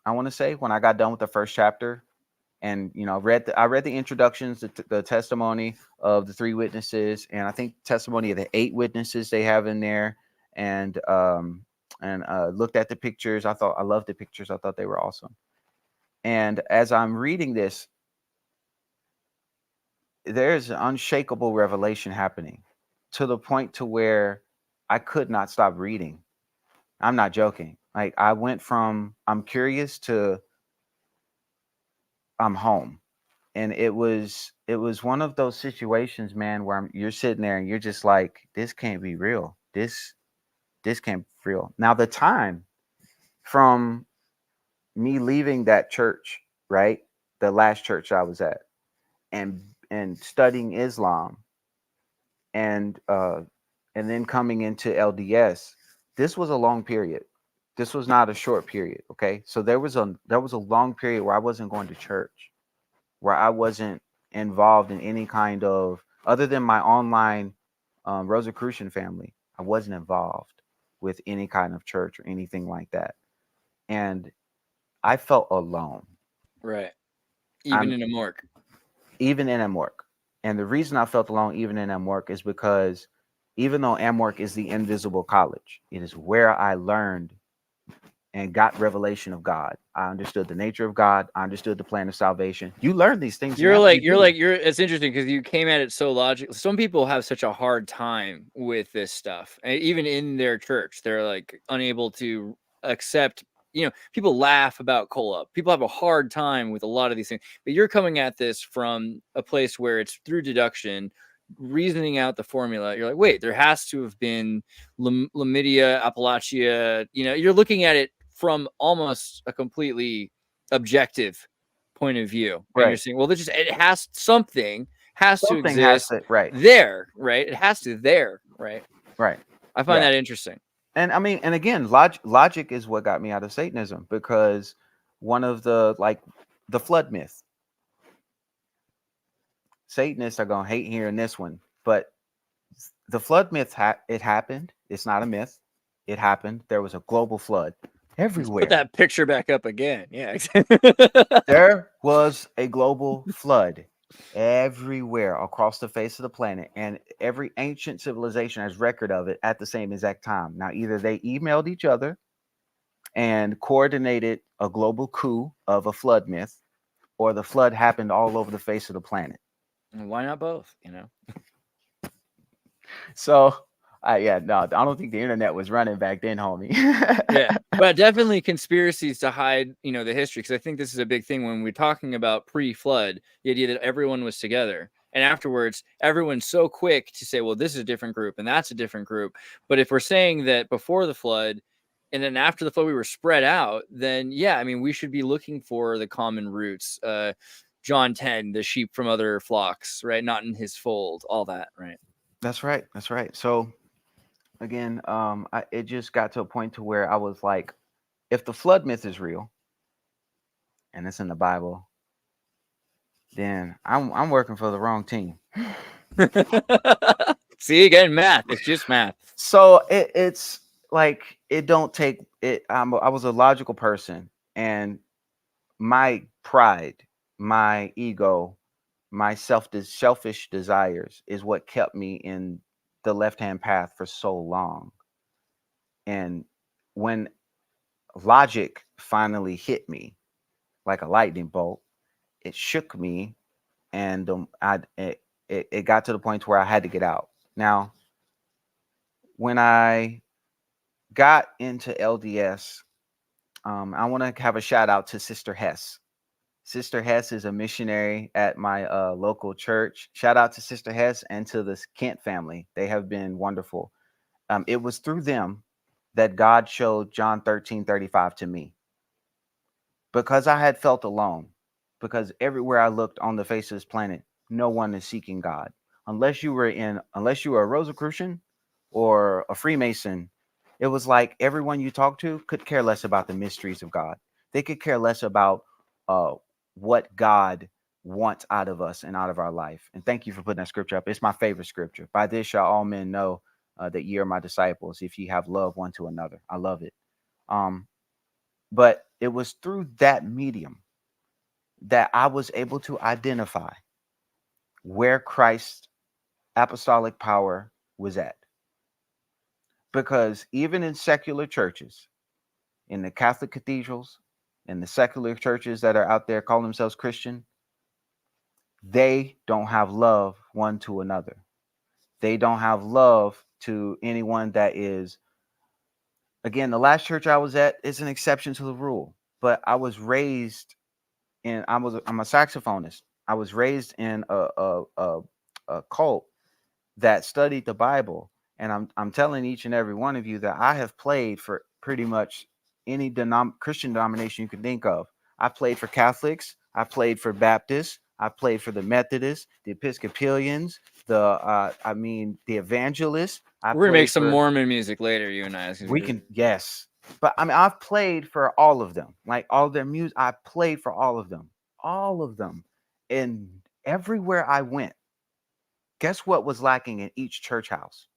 I want to say, when I got done with the first chapter, and I read the introductions, the testimony of the 3 witnesses, and I think testimony of the 8 witnesses they have in there, and looked at the pictures. I loved the pictures. I thought they were awesome. And as I'm reading this, there's an unshakable revelation happening to the point to where I could not stop reading. I'm not joking. Like, I went from I'm curious to I'm home. And it was one of those situations, man, where you're sitting there and you're just like, this can't be real. This can't be real. Now, the time from me leaving that church, right, the last church I was at, and studying Islam, and then coming into LDS, this was a long period. This was not a short period. Okay, so there was a long period where I wasn't going to church, where I wasn't involved in any kind of, other than my online Rosicrucian family, I wasn't involved with any kind of church or anything like that. And I felt alone. Right. Even in AMORC. Even in AMORC. And the reason I felt alone even in AMORC is because even though AMORC is the invisible college, it is where I learned and got revelation of God. I understood the nature of God. I understood the plan of salvation. You learn these things. It's interesting because you came at it so logically. Some people have such a hard time with this stuff. And even in their church, they're like unable to accept people laugh about Kolob. People have a hard time with a lot of these things, but you're coming at this from a place where it's through deduction, reasoning out the formula. You're like, wait, there has to have been Lamidia, Appalachia. You're looking at it from almost a completely objective point of view. And you're saying, well, it has something to exist there, right? It has to there, right? Right. I find that interesting. And I mean, and again, logic is what got me out of Satanism, because one of the flood myth. Satanists are gonna hate hearing this one, but the flood myth, it happened. It's not a myth. It happened. There was a global flood everywhere. Put that picture back up again. Yeah. There was a global flood everywhere across the face of the planet, and every ancient civilization has record of it at the same exact time. Now, either they emailed each other and coordinated a global coup of a flood myth, or the flood happened all over the face of the planet. Why not both? So no, I don't think the internet was running back then, homie. Yeah, but definitely conspiracies to hide, the history. Because I think this is a big thing when we're talking about pre-flood, the idea that everyone was together, and afterwards, everyone's so quick to say, well, this is a different group and that's a different group. But if we're saying that before the flood and then after the flood we were spread out, then yeah, I mean, we should be looking for the common roots. John 10, the sheep from other flocks, right? Not in his fold, all that, right? That's right. So again, it just got to a point to where I was like, if the flood myth is real and it's in the Bible, then I'm working for the wrong team. See, again, math. It's just math. So it's like, it don't take it. I was a logical person, and my pride, my ego, my selfish desires is what kept me in the left-hand path for so long. And when logic finally hit me like a lightning bolt, it shook me, and it got to the point where I had to get out. Now, when I got into LDS, I want to have a shout out to Sister Hess. Sister Hess is a missionary at my local church. Shout out to Sister Hess and to the Kent family. They have been wonderful. It was through them that God showed John 13:35 to me, because I had felt alone, because everywhere I looked on the face of this planet, no one is seeking God. Unless you were a Rosicrucian or a Freemason, it was like everyone you talked to could care less about the mysteries of God. They could care less about what God wants out of us and out of our life. And thank you for putting that scripture up. It's my favorite scripture. By this shall all men know that ye are my disciples, if ye have love one to another. I love it. But it was through that medium that I was able to identify where Christ's apostolic power was at. Because even in secular churches, in the Catholic cathedrals, in the secular churches that are out there calling themselves Christian, they don't have love one to another. They don't have love to anyone that is, again, the last church I was at is an exception to the rule. But I was raised in, I'm a saxophonist. I was raised in a cult that studied the Bible. And I'm telling each and every one of you that I have played for pretty much any Christian denomination you can think of. I played for Catholics. I played for Baptists. I played for the Methodists, the Episcopalians, the evangelists. We're gonna make some Mormon music later, you and I. We can, yes. But I mean, I've played for all of them, like all their music. I played for all of them. And everywhere I went, guess what was lacking in each church house?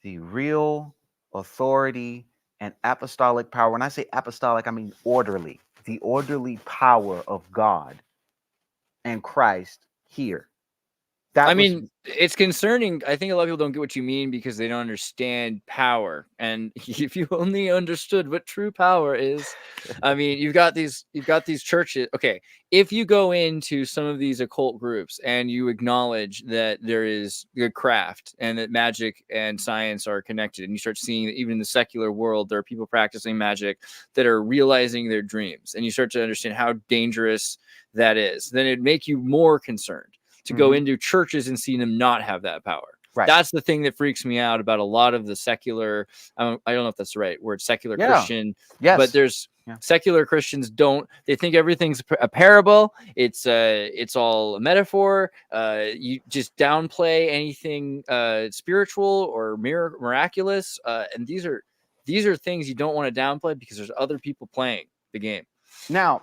The real authority and apostolic power. When I say apostolic, I mean orderly. The orderly power of God and Christ here. That I was mean, it's concerning. I think a lot of people don't get what you mean because they don't understand power. And if you only understood what true power is, I mean, you've got these churches. Okay, if you go into some of these occult groups and you acknowledge that there is good craft and that magic and science are connected, and you start seeing that even in the secular world there are people practicing magic that are realizing their dreams, and you start to understand how dangerous that is, then it'd make you more concerned to go into churches and see them not have that power. Right. That's the thing that freaks me out about a lot of the secular, I don't know if that's the right word, secular Christian, but there's secular Christians they think everything's a parable. It's all a metaphor. You just downplay anything spiritual or miraculous. And these are things you don't want to downplay because there's other people playing the game. Now,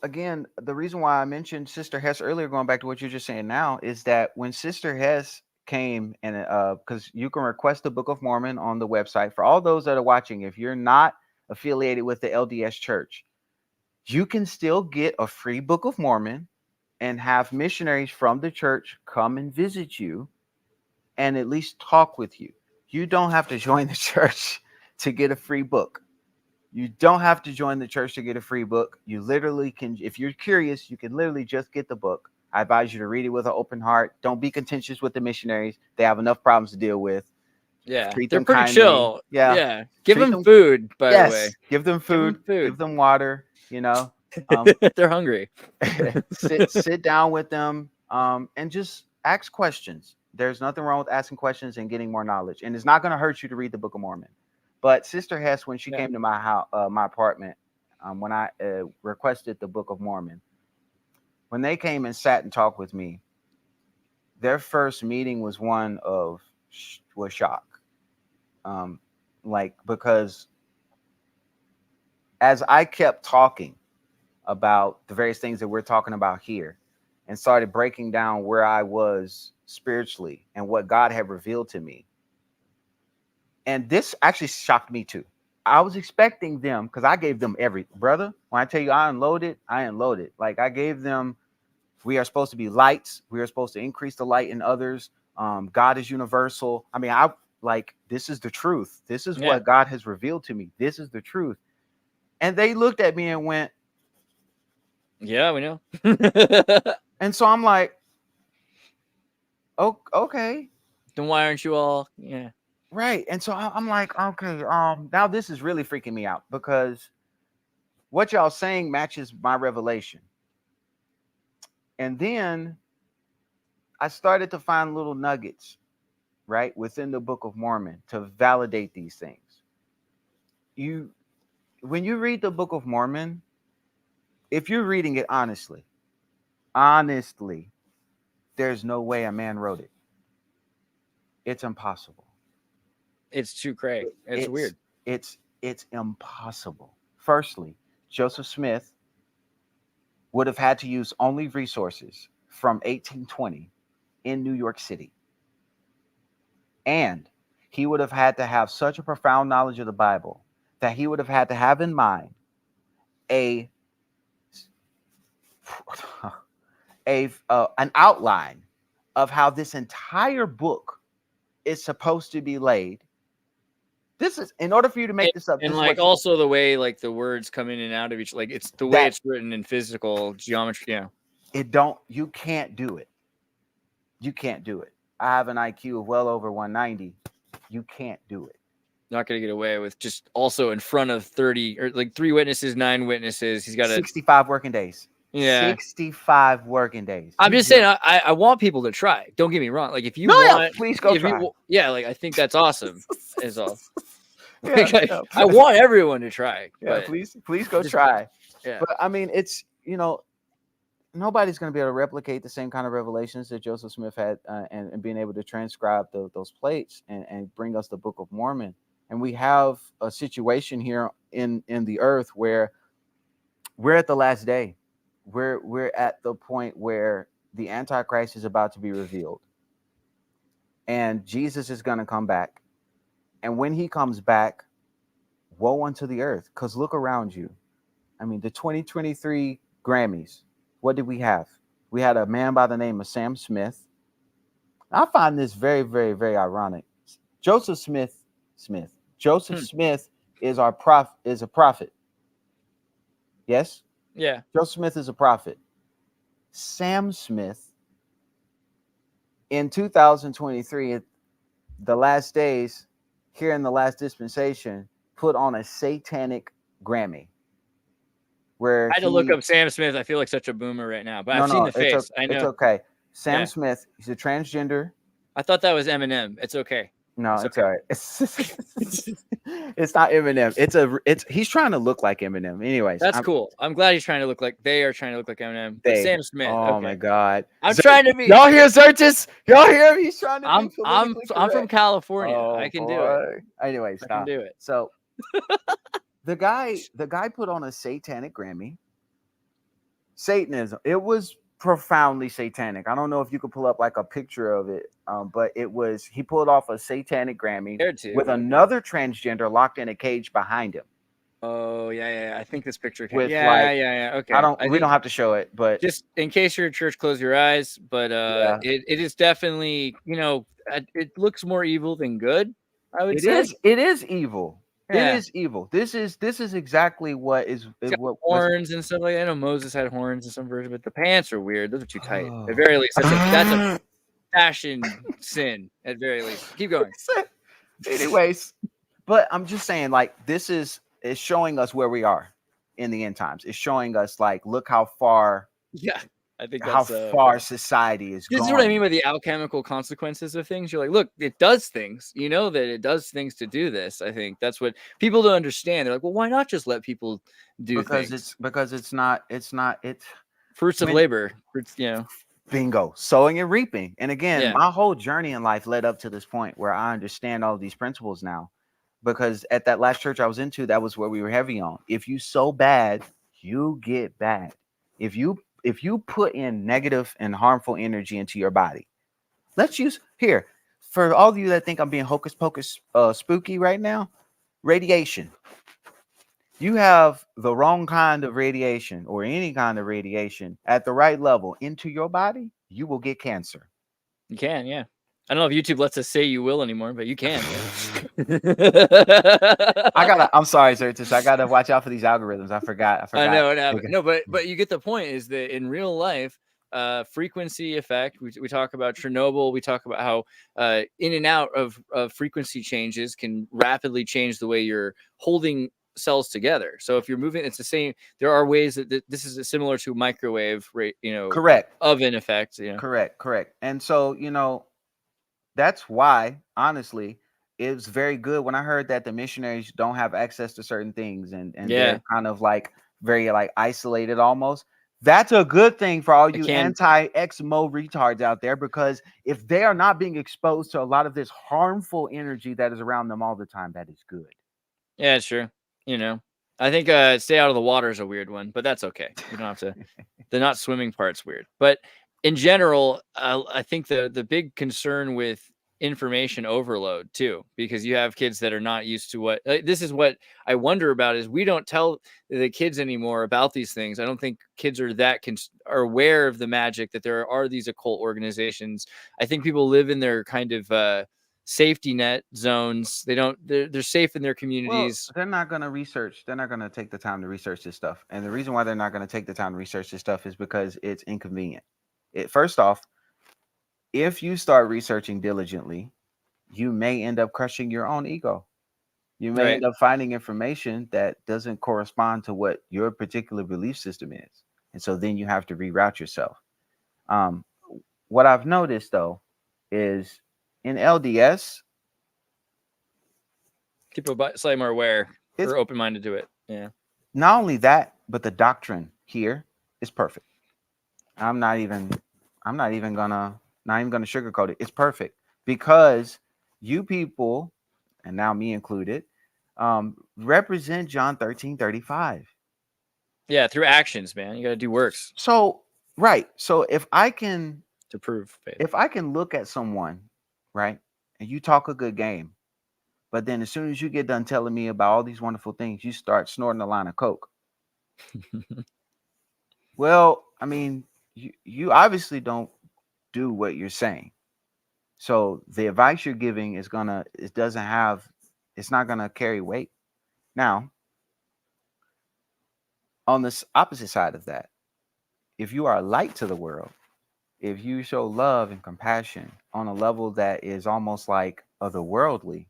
again, the reason why I mentioned Sister Hess earlier, going back to what you're just saying now, is that when Sister Hess came and because you can request the Book of Mormon on the website. For all those that are watching, if you're not affiliated with the LDS Church, you can still get a free Book of Mormon and have missionaries from the church come and visit you and at least talk with you. You don't have to join the church to get a free book. You don't have to join the church to get a free book. You literally can, if you're curious, you can literally just get the book. I advise you to read it with an open heart. Don't be contentious with the missionaries. They have enough problems to deal with. Yeah, treat they're them pretty kindly. chill. Yeah. Give them food, by the way. Give them food. Give them water. You know, they're hungry. sit down with them and just ask questions. There's nothing wrong with asking questions and getting more knowledge. And it's not going to hurt you to read the Book of Mormon. But Sister Hess, when she came to my house, my apartment, when I requested the Book of Mormon, when they came and sat and talked with me, their first meeting was one of shock. Because as I kept talking about the various things that we're talking about here and started breaking down where I was spiritually and what God had revealed to me, and this actually shocked me too. I was expecting them, because I gave them brother. When I tell you I unloaded. Like I gave them, we are supposed to be lights. We are supposed to increase the light in others. God is universal. I mean, this is the truth. This is what God has revealed to me. This is the truth. And they looked at me and went, yeah, we know. And so I'm like, oh, okay. Then why aren't you all? Yeah. Right. And so I'm like, okay, now this is really freaking me out because what y'all saying matches my revelation. And then I started to find little nuggets, right, within the Book of Mormon to validate these things. When you read the Book of Mormon, if you're reading it honestly, there's no way a man wrote it. It's impossible. It's too crazy. It's weird. It's impossible. Firstly, Joseph Smith would have had to use only resources from 1820 in New York City. And he would have had to have such a profound knowledge of the Bible that he would have had to have in mind an outline of how this entire book is supposed to be laid. This is in order for you to make this up. And also the way the words come in and out of each, it's the way it's written in physical geometry. Yeah. You can't do it. You can't do it. I have an IQ of well over 190. You can't do it. Not going to get away with just also in front of 30 or 3 witnesses, 9 witnesses. He's got 65 working days. Yeah. 65 working days. I'm just saying, I want people to try. Don't get me wrong. If you please go try. I think that's awesome. Is all. I want everyone to try. Yeah, please go try. Yeah. But I mean, it's, nobody's going to be able to replicate the same kind of revelations that Joseph Smith had and being able to transcribe those plates and bring us the Book of Mormon. And we have a situation here in the earth where we're at the last day. We're at the point where the Antichrist is about to be revealed. And Jesus is going to come back. And when he comes back, woe unto the earth. Because look around you. I mean, the 2023 Grammys, what did we have? We had a man by the name of Sam Smith. I find this very, very, very ironic. Joseph Smith is a prophet. Yes? Yeah. Joseph Smith is a prophet. Sam Smith in 2023, the last days, here in the last dispensation, put on a satanic Grammy. Where I had to look up Sam Smith. I feel like such a boomer right now, but I've seen the face. I know. It's okay. Sam Smith, he's a transgender. I thought that was Eminem. It's okay. No, it's all right. It's not Eminem. He's trying to look like Eminem. Anyways, that's cool. I'm glad he's trying to look like Eminem. But Sam Smith. Oh my God. I'm trying to be. Y'all hear Xirtus? Y'all hear him? He's trying to be I'm from California. Oh, I can do it. Anyways, I can do it. So the guy put on a satanic Grammy. Satanism. It was profoundly satanic. I don't know if you could pull up like a picture of it, but he pulled off a satanic Grammy with another transgender locked in a cage behind him. Oh yeah. I think this picture came. Yeah. Okay. We don't have to show it, but just in case you're at church, close your eyes. But it is definitely, it looks more evil than good. I would say it is evil. Yeah. It is evil. This is exactly what is what horns and stuff like that. I know Moses had horns in some version, but the pants are weird. Those are too tight. At very least, that's a fashion sin. At very least, keep going. Anyways, but I'm just saying, like, it's showing us where we are in the end times. It's showing us, like, look how far. Yeah. I think how far society is going. This is what I mean by the alchemical consequences of things. You're like, look, it does things. You know that it does things to do this. I think that's what people don't understand. They're like, well, why not just let people do things? Because it's not fruits of labor. Bingo. Sowing and reaping. And again, my whole journey in life led up to this point where I understand all these principles now. Because at that last church I was into, that was where we were heavy on. If you sow bad, you get bad. If you put in negative and harmful energy into your body, let's use here for all of you that think I'm being hocus pocus spooky right now, radiation. You have the wrong kind of radiation or any kind of radiation at the right level into your body, you will get cancer. You can, yeah. I don't know if YouTube lets us say you will anymore, but you can. I'm sorry, Xirtus. I gotta watch out for these algorithms. I forgot. I know it happened. No, but you get the point. Is that in real life, frequency effect? We talk about Chernobyl. We talk about how in and out of frequency changes can rapidly change the way you're holding cells together. So if you're moving, it's the same. There are ways that this is similar to microwave rate. Correct. Oven effect. Correct. And so that's why, honestly, it was very good when I heard that the missionaries don't have access to certain things and they're kind of like very like isolated almost. That's a good thing for all you anti-XMO retards out there, because if they are not being exposed to a lot of this harmful energy that is around them all the time, that is good. Yeah, sure. I think stay out of the water is a weird one, but that's okay. You don't have to. The not swimming part's weird, but in general, I think the big concern with information overload too, because you have kids that are not used to what this is. What I wonder about is we don't tell the kids anymore about these things. I don't think kids are are aware of the magic that there are these occult organizations. I think people live in their kind of safety net zones. They're safe in their communities. Well, they're not going to research. They're not going to take the time to research this stuff. And the reason why they're not going to take the time to research this stuff is because it's inconvenient. First off, if you start researching diligently, you may end up crushing your own ego. You may end up finding information that doesn't correspond to what your particular belief system is. And so then you have to reroute yourself. What I've noticed, though, is in LDS, people slightly more aware or open-minded to it. Yeah. Not only that, but the doctrine here is perfect. I'm not even gonna sugarcoat it. It's perfect because you people, and now me included, represent John 13:35. Yeah, through actions, man. You got to do works. So if I can to prove faith. If I can look at someone, right, and you talk a good game, but then as soon as you get done telling me about all these wonderful things, you start snorting a line of coke. Well, I mean, you obviously don't do what you're saying. So the advice you're giving is gonna it doesn't have it's not gonna carry weight. Now, on this opposite side of that, if you are a light to the world, if you show love and compassion on a level that is almost like otherworldly,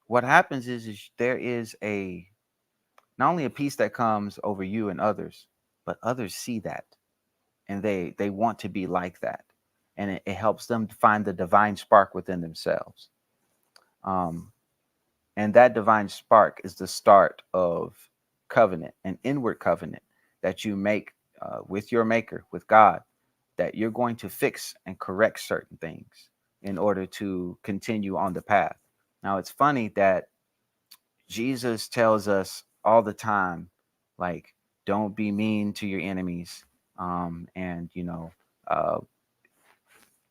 what happens is there is a not only a peace that comes over you and others, but others see that and they want to be like that, and it helps them find the divine spark within themselves. Um, and that divine spark is the start of covenant, an inward covenant that you make with your maker, with God, that you're going to fix and correct certain things in order to continue on the path. Now, it's funny that Jesus tells us all the time, like, don't be mean to your enemies, and uh,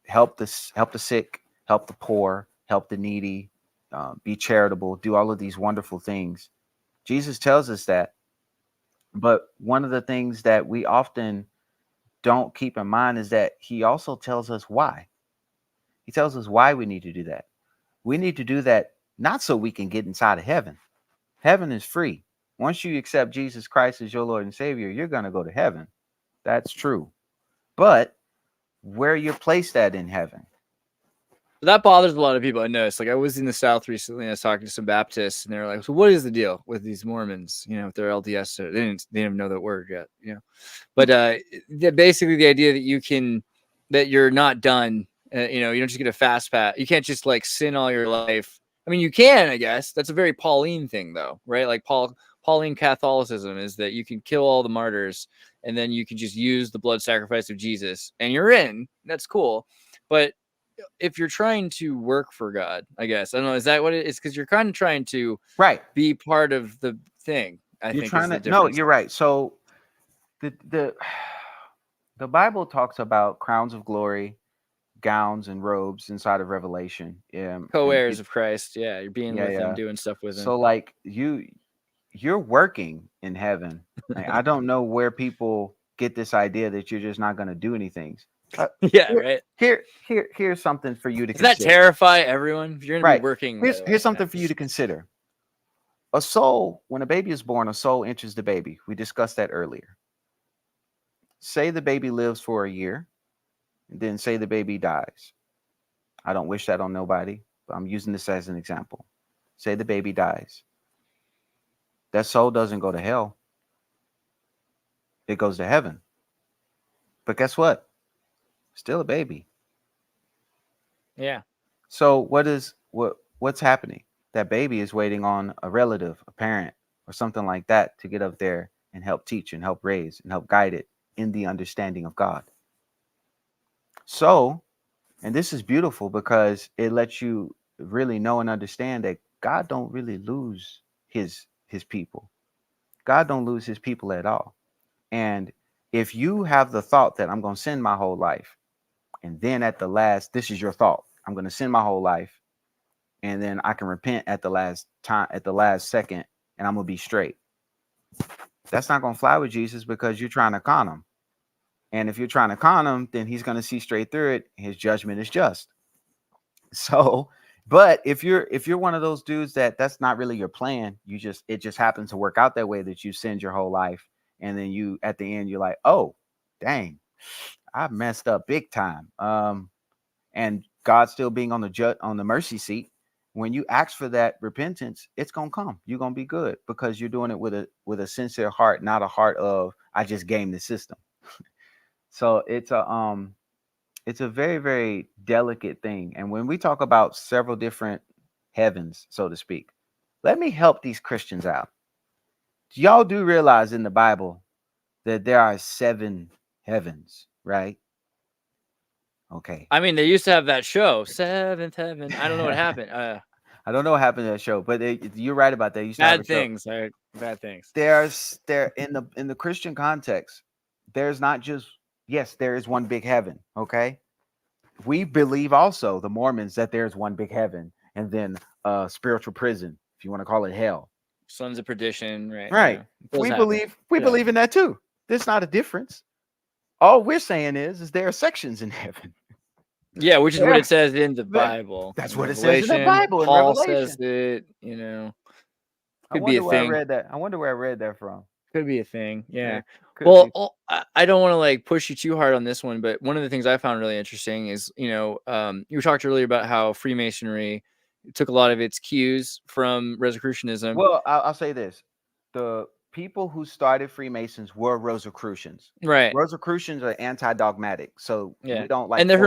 help the sick, help the poor, help the needy, be charitable, do all of these wonderful things. Jesus tells us that, but one of the things that we often don't keep in mind is that he also tells us why. He tells us why we need to do that. We need to do that not so we can get inside of heaven. Heaven is free. Once you accept Jesus Christ as your Lord and Savior, you're going to go to heaven. That's true. But where you're placed at in heaven. That bothers a lot of people. I noticed. Like, I was in the South recently, and I was talking to some Baptists, and they're like, "So, what is the deal with these Mormons? With their LDS? They didn't even know that word yet. But basically, the idea that you're not done. You don't just get a fast pass. You can't just like sin all your life. I mean, you can, I guess. That's a very Pauline thing, though, right? Like Pauline Catholicism is that you can kill all the martyrs, and then you can just use the blood sacrifice of Jesus, and you're in. That's cool, but if you're trying to work for God, I guess, I don't know, is that what it is? Because you're kind of trying to be part of the thing. You're trying to no, you're right. So the Bible talks about crowns of glory, gowns and robes inside of Revelation. Co-heirs of Christ. Yeah, you're being with him, doing stuff with him. So like you're working in heaven. Like, I don't know where people get this idea that you're just not going to do anything. Right. Here's something for you to consider. Does that terrify everyone? You're going to be working. Here's something for you to consider. A soul, when a baby is born, a soul enters the baby. We discussed that earlier. Say the baby lives for a year, and then say the baby dies. I don't wish that on nobody, but I'm using this as an example. Say the baby dies. That soul doesn't go to hell. It goes to heaven. But guess what? Still a baby. Yeah. So what's happening? That baby is waiting on a relative, a parent, or something like that to get up there and help teach and help raise and help guide it in the understanding of God. So, and this is beautiful because it lets you really know and understand that God don't really lose his people. God don't lose his people at all. And if you have the thought that I'm going to sin my whole life, and then at the last, this is your thought, I'm going to sin my whole life, and then I can repent at the last time, at the last second, and I'm going to be straight. That's not going to fly with Jesus because you're trying to con him. And if you're trying to con him, then he's going to see straight through it. His judgment is just. So, but if you're one of those dudes that's not really your plan, it just happens to work out that way, that you sinned your whole life, and then you at the end you're like, oh, dang, I messed up big time. And God still being on the mercy seat. When you ask for that repentance, it's gonna come. You're gonna be good because you're doing it with a sincere heart, not a heart of I just game the system. So it's a very, very delicate thing. And when we talk about several different heavens, so to speak, let me help these Christians out. Y'all do realize in the Bible that there are 7 heavens, right? Okay. I mean, they used to have that show, Seventh Heaven. I don't know what happened. I don't know what happened to that show, but you're right about that. You used to have a show. Bad things. There in the Christian context, there's not just, yes, there is one big heaven. Okay. We believe also, the Mormons, that there's one big heaven and then spiritual prison, if you want to call it hell. Sons of perdition, right? Right. We believe in that too. There's not a difference. All we're saying is there are sections in heaven. Yeah, which is what Yeah, it says in the that- Bible. that's In what it says in the Revelation, Bible in Paul says Revelation. it, you know, I could be a wonder where I thing. read that. I wonder where I read that from. Could be a thing. Yeah. It could Well, be. I don't want to like push you too hard on this one, but one of the things I found really interesting is, you talked earlier about how Freemasonry took a lot of its cues from Rosicrucianism. Well, I'll say this: the people who started Freemasons were Rosicrucians. Right. Rosicrucians are anti-dogmatic, so Yeah. we don't like And the force.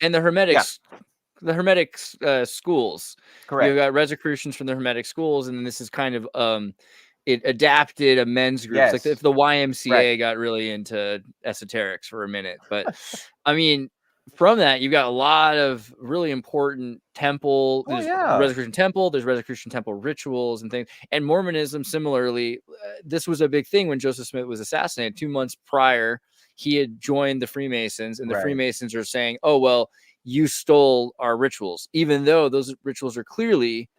Yeah, Hermetic schools. You correct. got Rosicrucians from the Hermetic schools, and then this is kind of it adapted a men's groups. Like Yes, if the right. YMCA got really into esoterics for a minute, but I mean, from that you've got a lot of really important temple. Oh There's the yeah, Rosicrucian temple. There's Rosicrucian temple rituals and things. And Mormonism, similarly, this was a big thing when Joseph Smith was assassinated 2 months prior. He had joined the Freemasons, and the right. Freemasons are saying, "Oh well, you stole our rituals," even though those rituals are clearly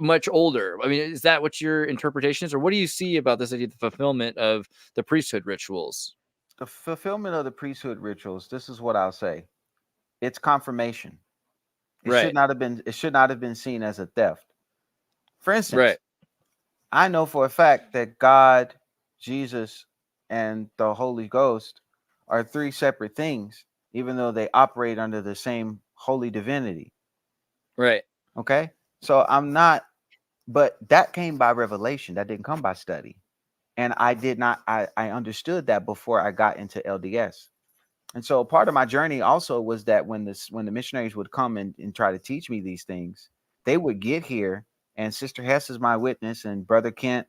much older. I mean, is that what your interpretation is, or what do you see about this idea, the fulfillment of the priesthood rituals? The fulfillment of the priesthood rituals. This is what I'll say: it's confirmation. It should Right, not have been. It should not have been seen as a theft. For instance, right, I know for a fact that God, Jesus, and the Holy Ghost are 3 separate things, even though they operate under the same holy divinity. right. Okay. So I'm not, but that came by revelation. That didn't come by study. And I did not, I understood that before I got into LDS. And so part of my journey also was that when the missionaries would come and try to teach me these things, they would get here, and Sister Hess is my witness, and Brother Kent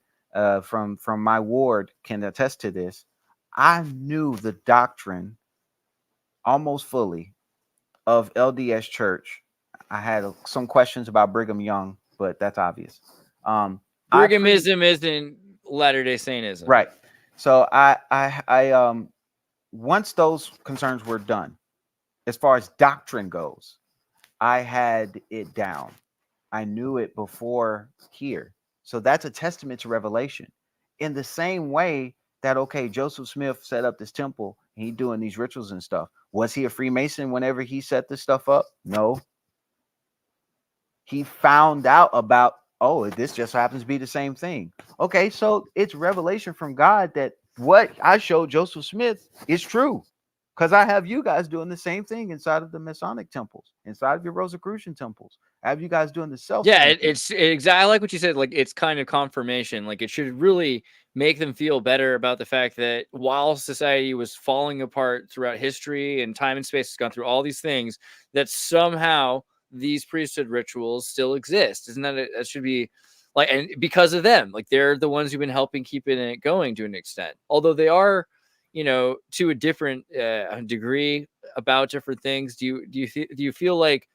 from my ward can attest to this. I knew the doctrine almost fully of LDS Church. I had some questions about Brigham Young, but that's obvious. Brighamism isn't Latter-day Saintism. Right. So I once those concerns were done, as far as doctrine goes, I had it down. I knew it before here. So that's a testament to revelation. In the same way that, okay, Joseph Smith set up this temple, he doing these rituals and stuff. Was he a Freemason whenever he set this stuff up? No. He found out about, oh, this just happens to be the same thing. Okay, so it's revelation from God that what I showed Joseph Smith is true. Because I have you guys doing the same thing inside of the Masonic temples, inside of your Rosicrucian temples. I have you guys doing the self. Yeah, it's exactly like what you said. Like, it's kind of confirmation. Like, it should really make them feel better about the fact that while society was falling apart throughout history and time and space has gone through all these things, that somehow these priesthood rituals still exist. Isn't that that should be like, and because of them, like they're the ones who've been helping keeping it going to an extent. Although they are, to a different degree about different things. Do you feel like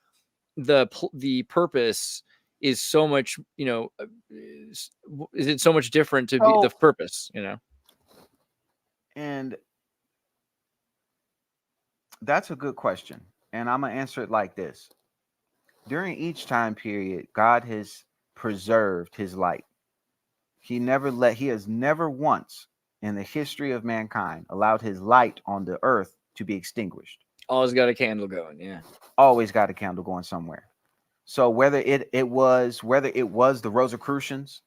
the purpose is so much, is it so much different to be the purpose, And that's a good question. And I'm going to answer it like this. During each time period, God has preserved his light. He has never once in the history of mankind allowed his light on the earth to be extinguished. Always got a candle going. Yeah. Always got a candle going somewhere. So whether it was the Rosicrucians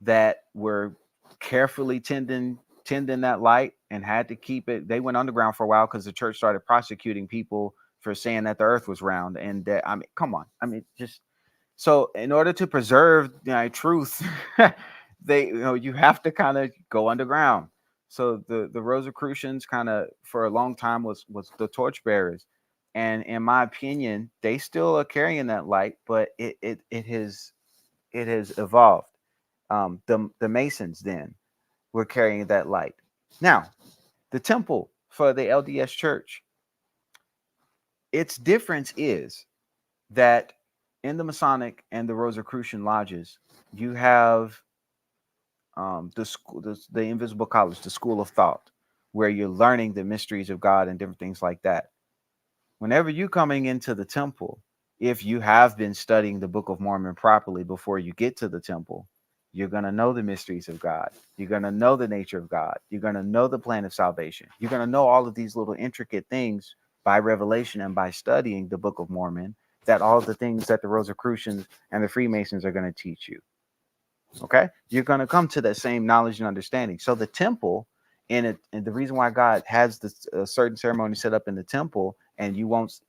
that were carefully tending that light and had to keep it, they went underground for a while because the church started prosecuting people for saying that the earth was round. And that, I mean, come on. I mean, just so in order to preserve truth, you have to kind of go underground. So the Rosicrucians kind of for a long time was the torchbearers. And in my opinion, they still are carrying that light, but it has evolved. The Masons then were carrying that light. Now, the temple for the LDS Church, its difference is that in the Masonic and the Rosicrucian lodges, you have the invisible college, the school of thought, where you're learning the mysteries of God and different things like that. Whenever you're coming into the temple, if you have been studying the Book of Mormon properly before you get to the temple, You're going to know the mysteries of God. You're going to know the nature of God. You're going to know the plan of salvation. You're going to know all of these little intricate things by revelation and by studying the Book of Mormon, that all the things that the Rosicrucians and the Freemasons are going to teach you. Okay? You're going to come to that same knowledge and understanding. So the temple, and the reason why God has this certain ceremony set up in the temple, and you won't,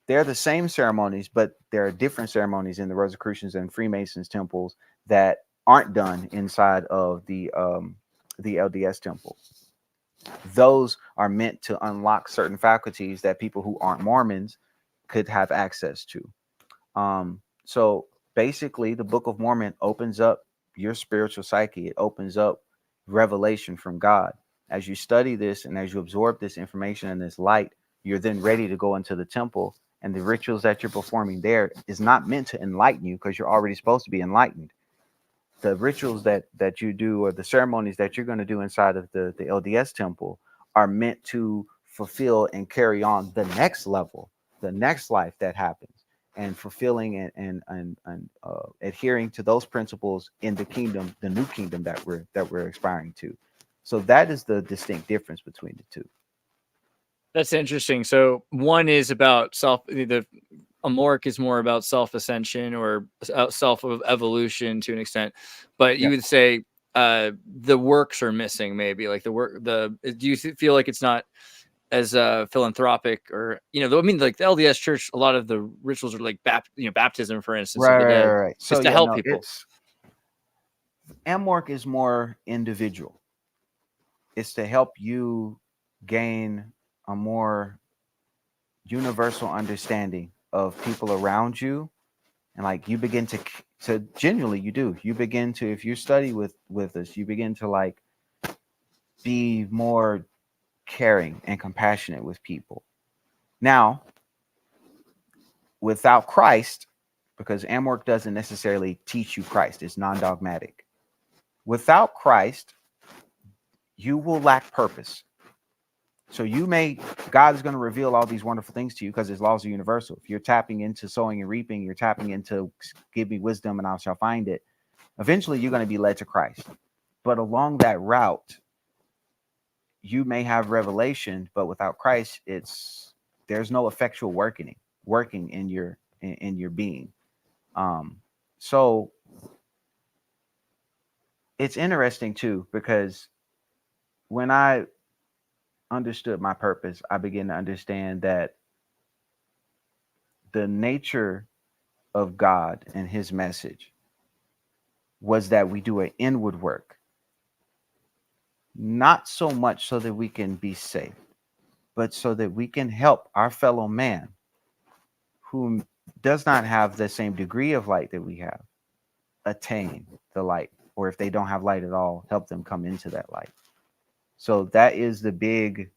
they're the same ceremonies, but there are different ceremonies in the Rosicrucians and Freemasons temples that aren't done inside of the LDS temple. Those are meant to unlock certain faculties that people who aren't Mormons could have access to. So basically, the Book of Mormon opens up your spiritual psyche. It opens up revelation from God. As you study this and as you absorb this information and this light, you're then ready to go into the temple. And the rituals that you're performing there is not meant to enlighten you, because you're already supposed to be enlightened. The rituals that you do, or the ceremonies that you're going to do inside of the LDS temple, are meant to fulfill and carry on the next level, the next life that happens, and fulfilling and adhering to those principles in the kingdom, the new kingdom that we're aspiring to. So that is the distinct difference between the two. That's interesting. So one is about the AMORC is more about self-ascension or self-evolution to an extent, but you would say the works are missing, maybe, like do you feel like it's not as philanthropic, or, I mean, like the LDS church, a lot of the rituals are like baptism, for instance, of the dead. Right. So just to help people. AMORC is more individual. It's to help you gain a more universal understanding of people around you, and like you begin to genuinely, you begin to, if you study with us, you begin to like be more caring and compassionate with people. Now, without Christ, because AMORC doesn't necessarily teach you Christ, it's non-dogmatic. Without Christ, you will lack purpose. So God is going to reveal all these wonderful things to you because his laws are universal. If you're tapping into sowing and reaping, you're tapping into give me wisdom and I shall find it. Eventually, you're going to be led to Christ. But along that route, you may have revelation, but without Christ, there's no effectual working in your being. So it's interesting too, because when I understood my purpose, I began to understand that the nature of God and his message was that we do an inward work, not so much so that we can be saved, but so that we can help our fellow man who does not have the same degree of light that we have attain the light, or if they don't have light at all, help them come into that light. So that is the big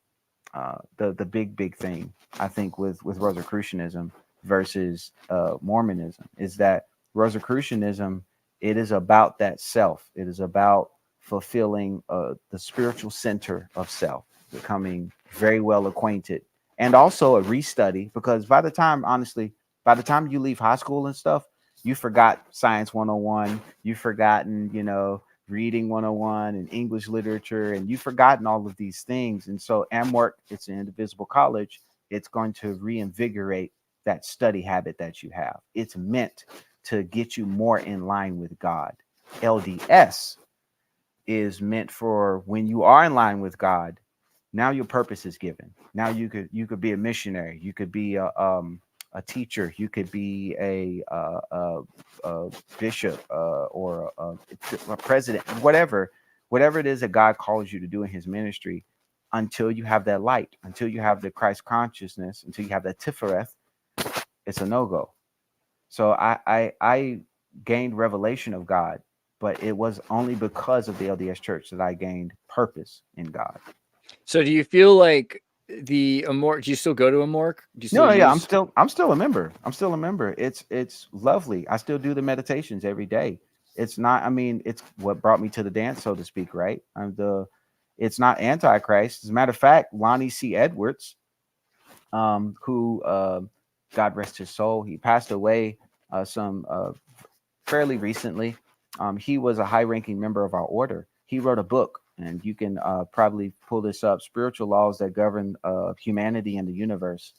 big thing, I think, with Rosicrucianism versus Mormonism, is that Rosicrucianism, it is about that self. It is about fulfilling the spiritual center of self, becoming very well acquainted, and also a restudy, because by the time you leave high school and stuff, you forgot Science 101, you've forgotten, reading 101 and English literature, and you've forgotten all of these things. And so AMORC, it's an indivisible college. It's going to reinvigorate that study habit that you have. It's meant to get you more in line with God. LDS is meant for when you are in line with God, now your purpose is given. Now you could be a missionary, you could be a teacher, you could be a bishop or a president, whatever it is that God calls you to do in his ministry. Until you have that light, until you have the Christ consciousness, until you have that Tifereth, it's a no-go. So I gained revelation of God, but it was only because of the LDS church that I gained purpose in God. So do you feel like the AMORC, do you still go to AMORC? I'm still a member. It's lovely. I still do the meditations every day. It's what brought me to the dance, so to speak, right? It's not Antichrist. As a matter of fact, Lonnie C. Edwards, who God rest his soul, he passed away fairly recently. He was a high-ranking member of our order. He wrote a book, and you can probably pull this up: "Spiritual Laws That Govern Humanity and the Universe"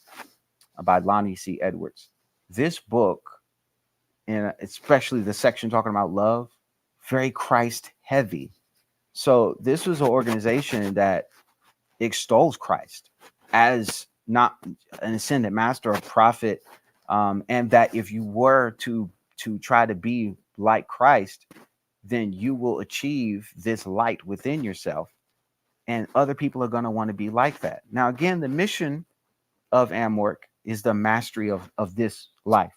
by Lonnie C. Edwards. This book, and especially the section talking about love, very Christ heavy. So this was an organization that extols Christ as not an ascended master or prophet, and that if you were to try to be like Christ, then you will achieve this light within yourself, and other people are going to want to be like that. Now, again, the mission of AMORC is the mastery of this life.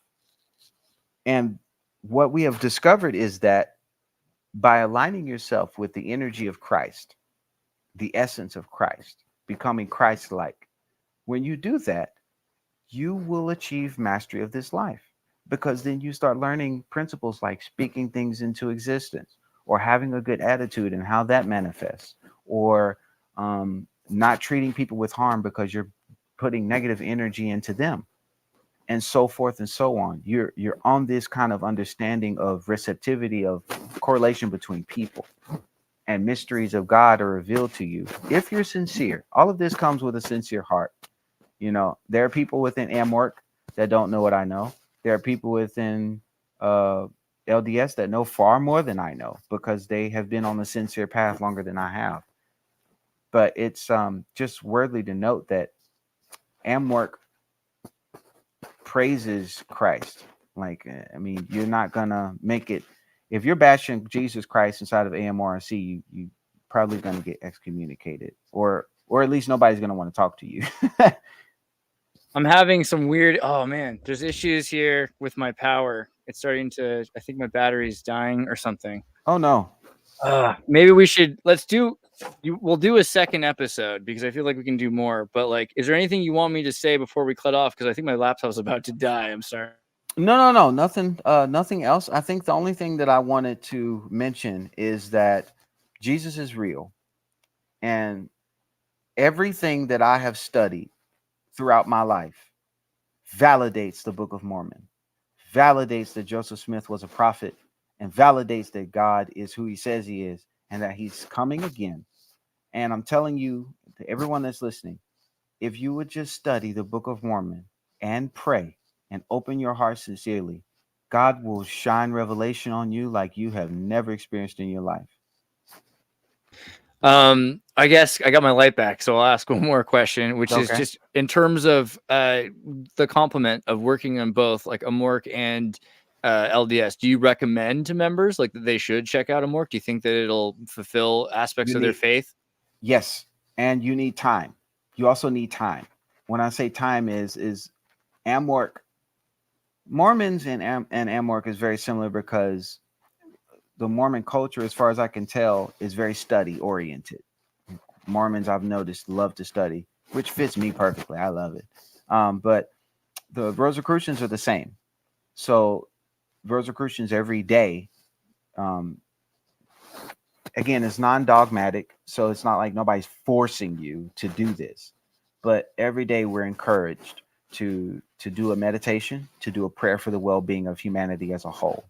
And what we have discovered is that by aligning yourself with the energy of Christ, the essence of Christ, becoming Christ-like, when you do that, you will achieve mastery of this life, because then you start learning principles like speaking things into existence, or having a good attitude and how that manifests, or not treating people with harm because you're putting negative energy into them, and so forth and so on. You're on this kind of understanding of receptivity, of correlation between people, and mysteries of God are revealed to you if you're sincere. All of this comes with a sincere heart. You know, there are people within AMORC that don't know what I know. There are people within LDS that know far more than I know, because they have been on the sincere path longer than I have. But it's just worthy to note that AMORC praises Christ. Like, I mean, you're not gonna make it if you're bashing Jesus Christ inside of AMRC. You probably gonna get excommunicated, or at least nobody's gonna want to talk to you. I'm having some weird. Oh man, there's issues here with my power. It's starting to. I think my battery's dying or something. Oh no. Maybe we should. We'll do a second episode, because I feel like we can do more. But like, is there anything you want me to say before we cut off? Because I think my laptop's about to die. I'm sorry. No, nothing. Nothing else. I think the only thing that I wanted to mention is that Jesus is real, and everything that I have studied throughout my life validates the Book of Mormon, validates that Joseph Smith was a prophet, and validates that God is who he says he is, and that he's coming again. And I'm telling you, to everyone that's listening, if you would just study the Book of Mormon and pray and open your heart sincerely, God will shine revelation on you like you have never experienced in your life. I guess I got my light back, so I'll ask one more question, which is just in terms of the complement of working on both, like AMORC and LDS. Do you recommend to members like that they should check out AMORC? Do you think that it'll fulfill aspects of their faith? Yes, and you need time. You also need time. When I say time, is AMORC, Mormons and AMORC is very similar, because the Mormon culture, as far as I can tell, is very study oriented. Mormons, I've noticed, love to study, which fits me perfectly. I love it. But the Rosicrucians are the same. So Rosicrucians every day, again, it's non-dogmatic. So it's not like nobody's forcing you to do this. But every day we're encouraged to do a meditation, to do a prayer for the well-being of humanity as a whole,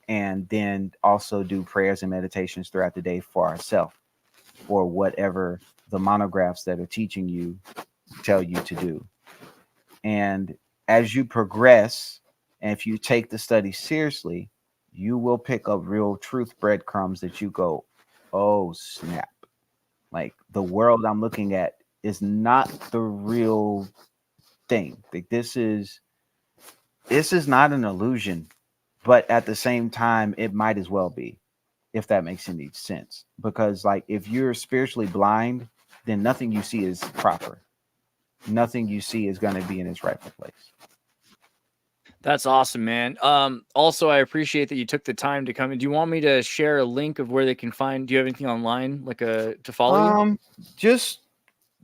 and then also do prayers and meditations throughout the day for ourselves, or whatever the monographs that are teaching you tell you to do. And as you progress, and if you take the study seriously, you will pick up real truth breadcrumbs that you go, oh snap, like the world I'm looking at is not the real thing. Like this is not an illusion, but at the same time, it might as well be, if that makes any sense. Because like if you're spiritually blind, then nothing you see is proper. Nothing you see is going to be in its rightful place. That's awesome, man. Also, I appreciate that you took the time to come in. Do you want me to share a link of where they can find? Do you have anything online, like to follow you? Just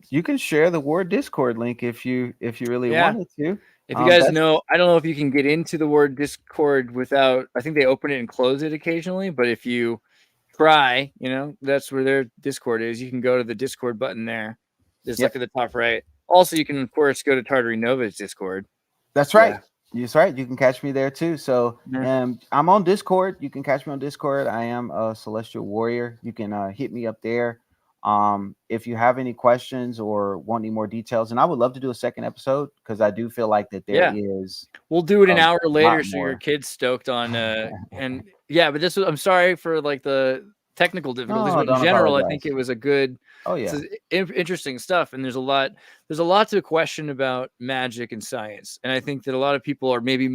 you can share the Word Discord link if you really wanted to. If you guys know, I don't know if you can get into the Word Discord without. I think they open it and close it occasionally, but if you try, that's where their Discord is. You can go to the Discord button there. It's like at the top right. Also, you can, of course, go to Tartary Nova's Discord. That's right. That's right. You can catch me there too. So Yeah. I'm on Discord. You can catch me on Discord. I am a Celestial Warrior. You can hit me up there. If you have any questions or want any more details, and I would love to do a second episode because I do feel like that there Yeah. is We'll do it an a hour later lot so your more. kid's stoked on and yeah, but I'm sorry for like the technical difficulties, No, but in don't general, I think apologize. it was a good Oh it's yeah, interesting stuff, and there's a lot to question about magic and science. And I think that a lot of people are maybe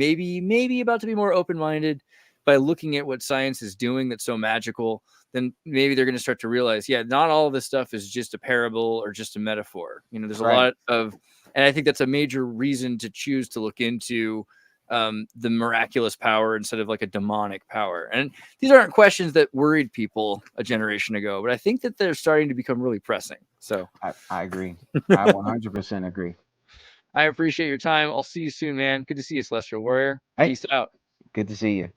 about to be more open-minded by looking at what science is doing that's so magical. Then maybe they're going to start to realize, yeah, not all of this stuff is just a parable or just a metaphor. There's a right. lot of, and I think that's a major reason to choose to look into the miraculous power instead of like a demonic power. And these aren't questions that worried people a generation ago, but I think that they're starting to become really pressing. So I agree. I 100% agree. I appreciate your time. I'll see you soon, man. Good to see you, Celestial Warrior. Hey, Peace out. good to see you.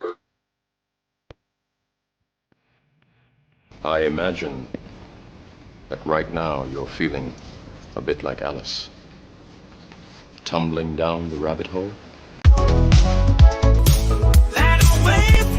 I imagine that right now you're feeling a bit like Alice, tumbling down the rabbit hole. That away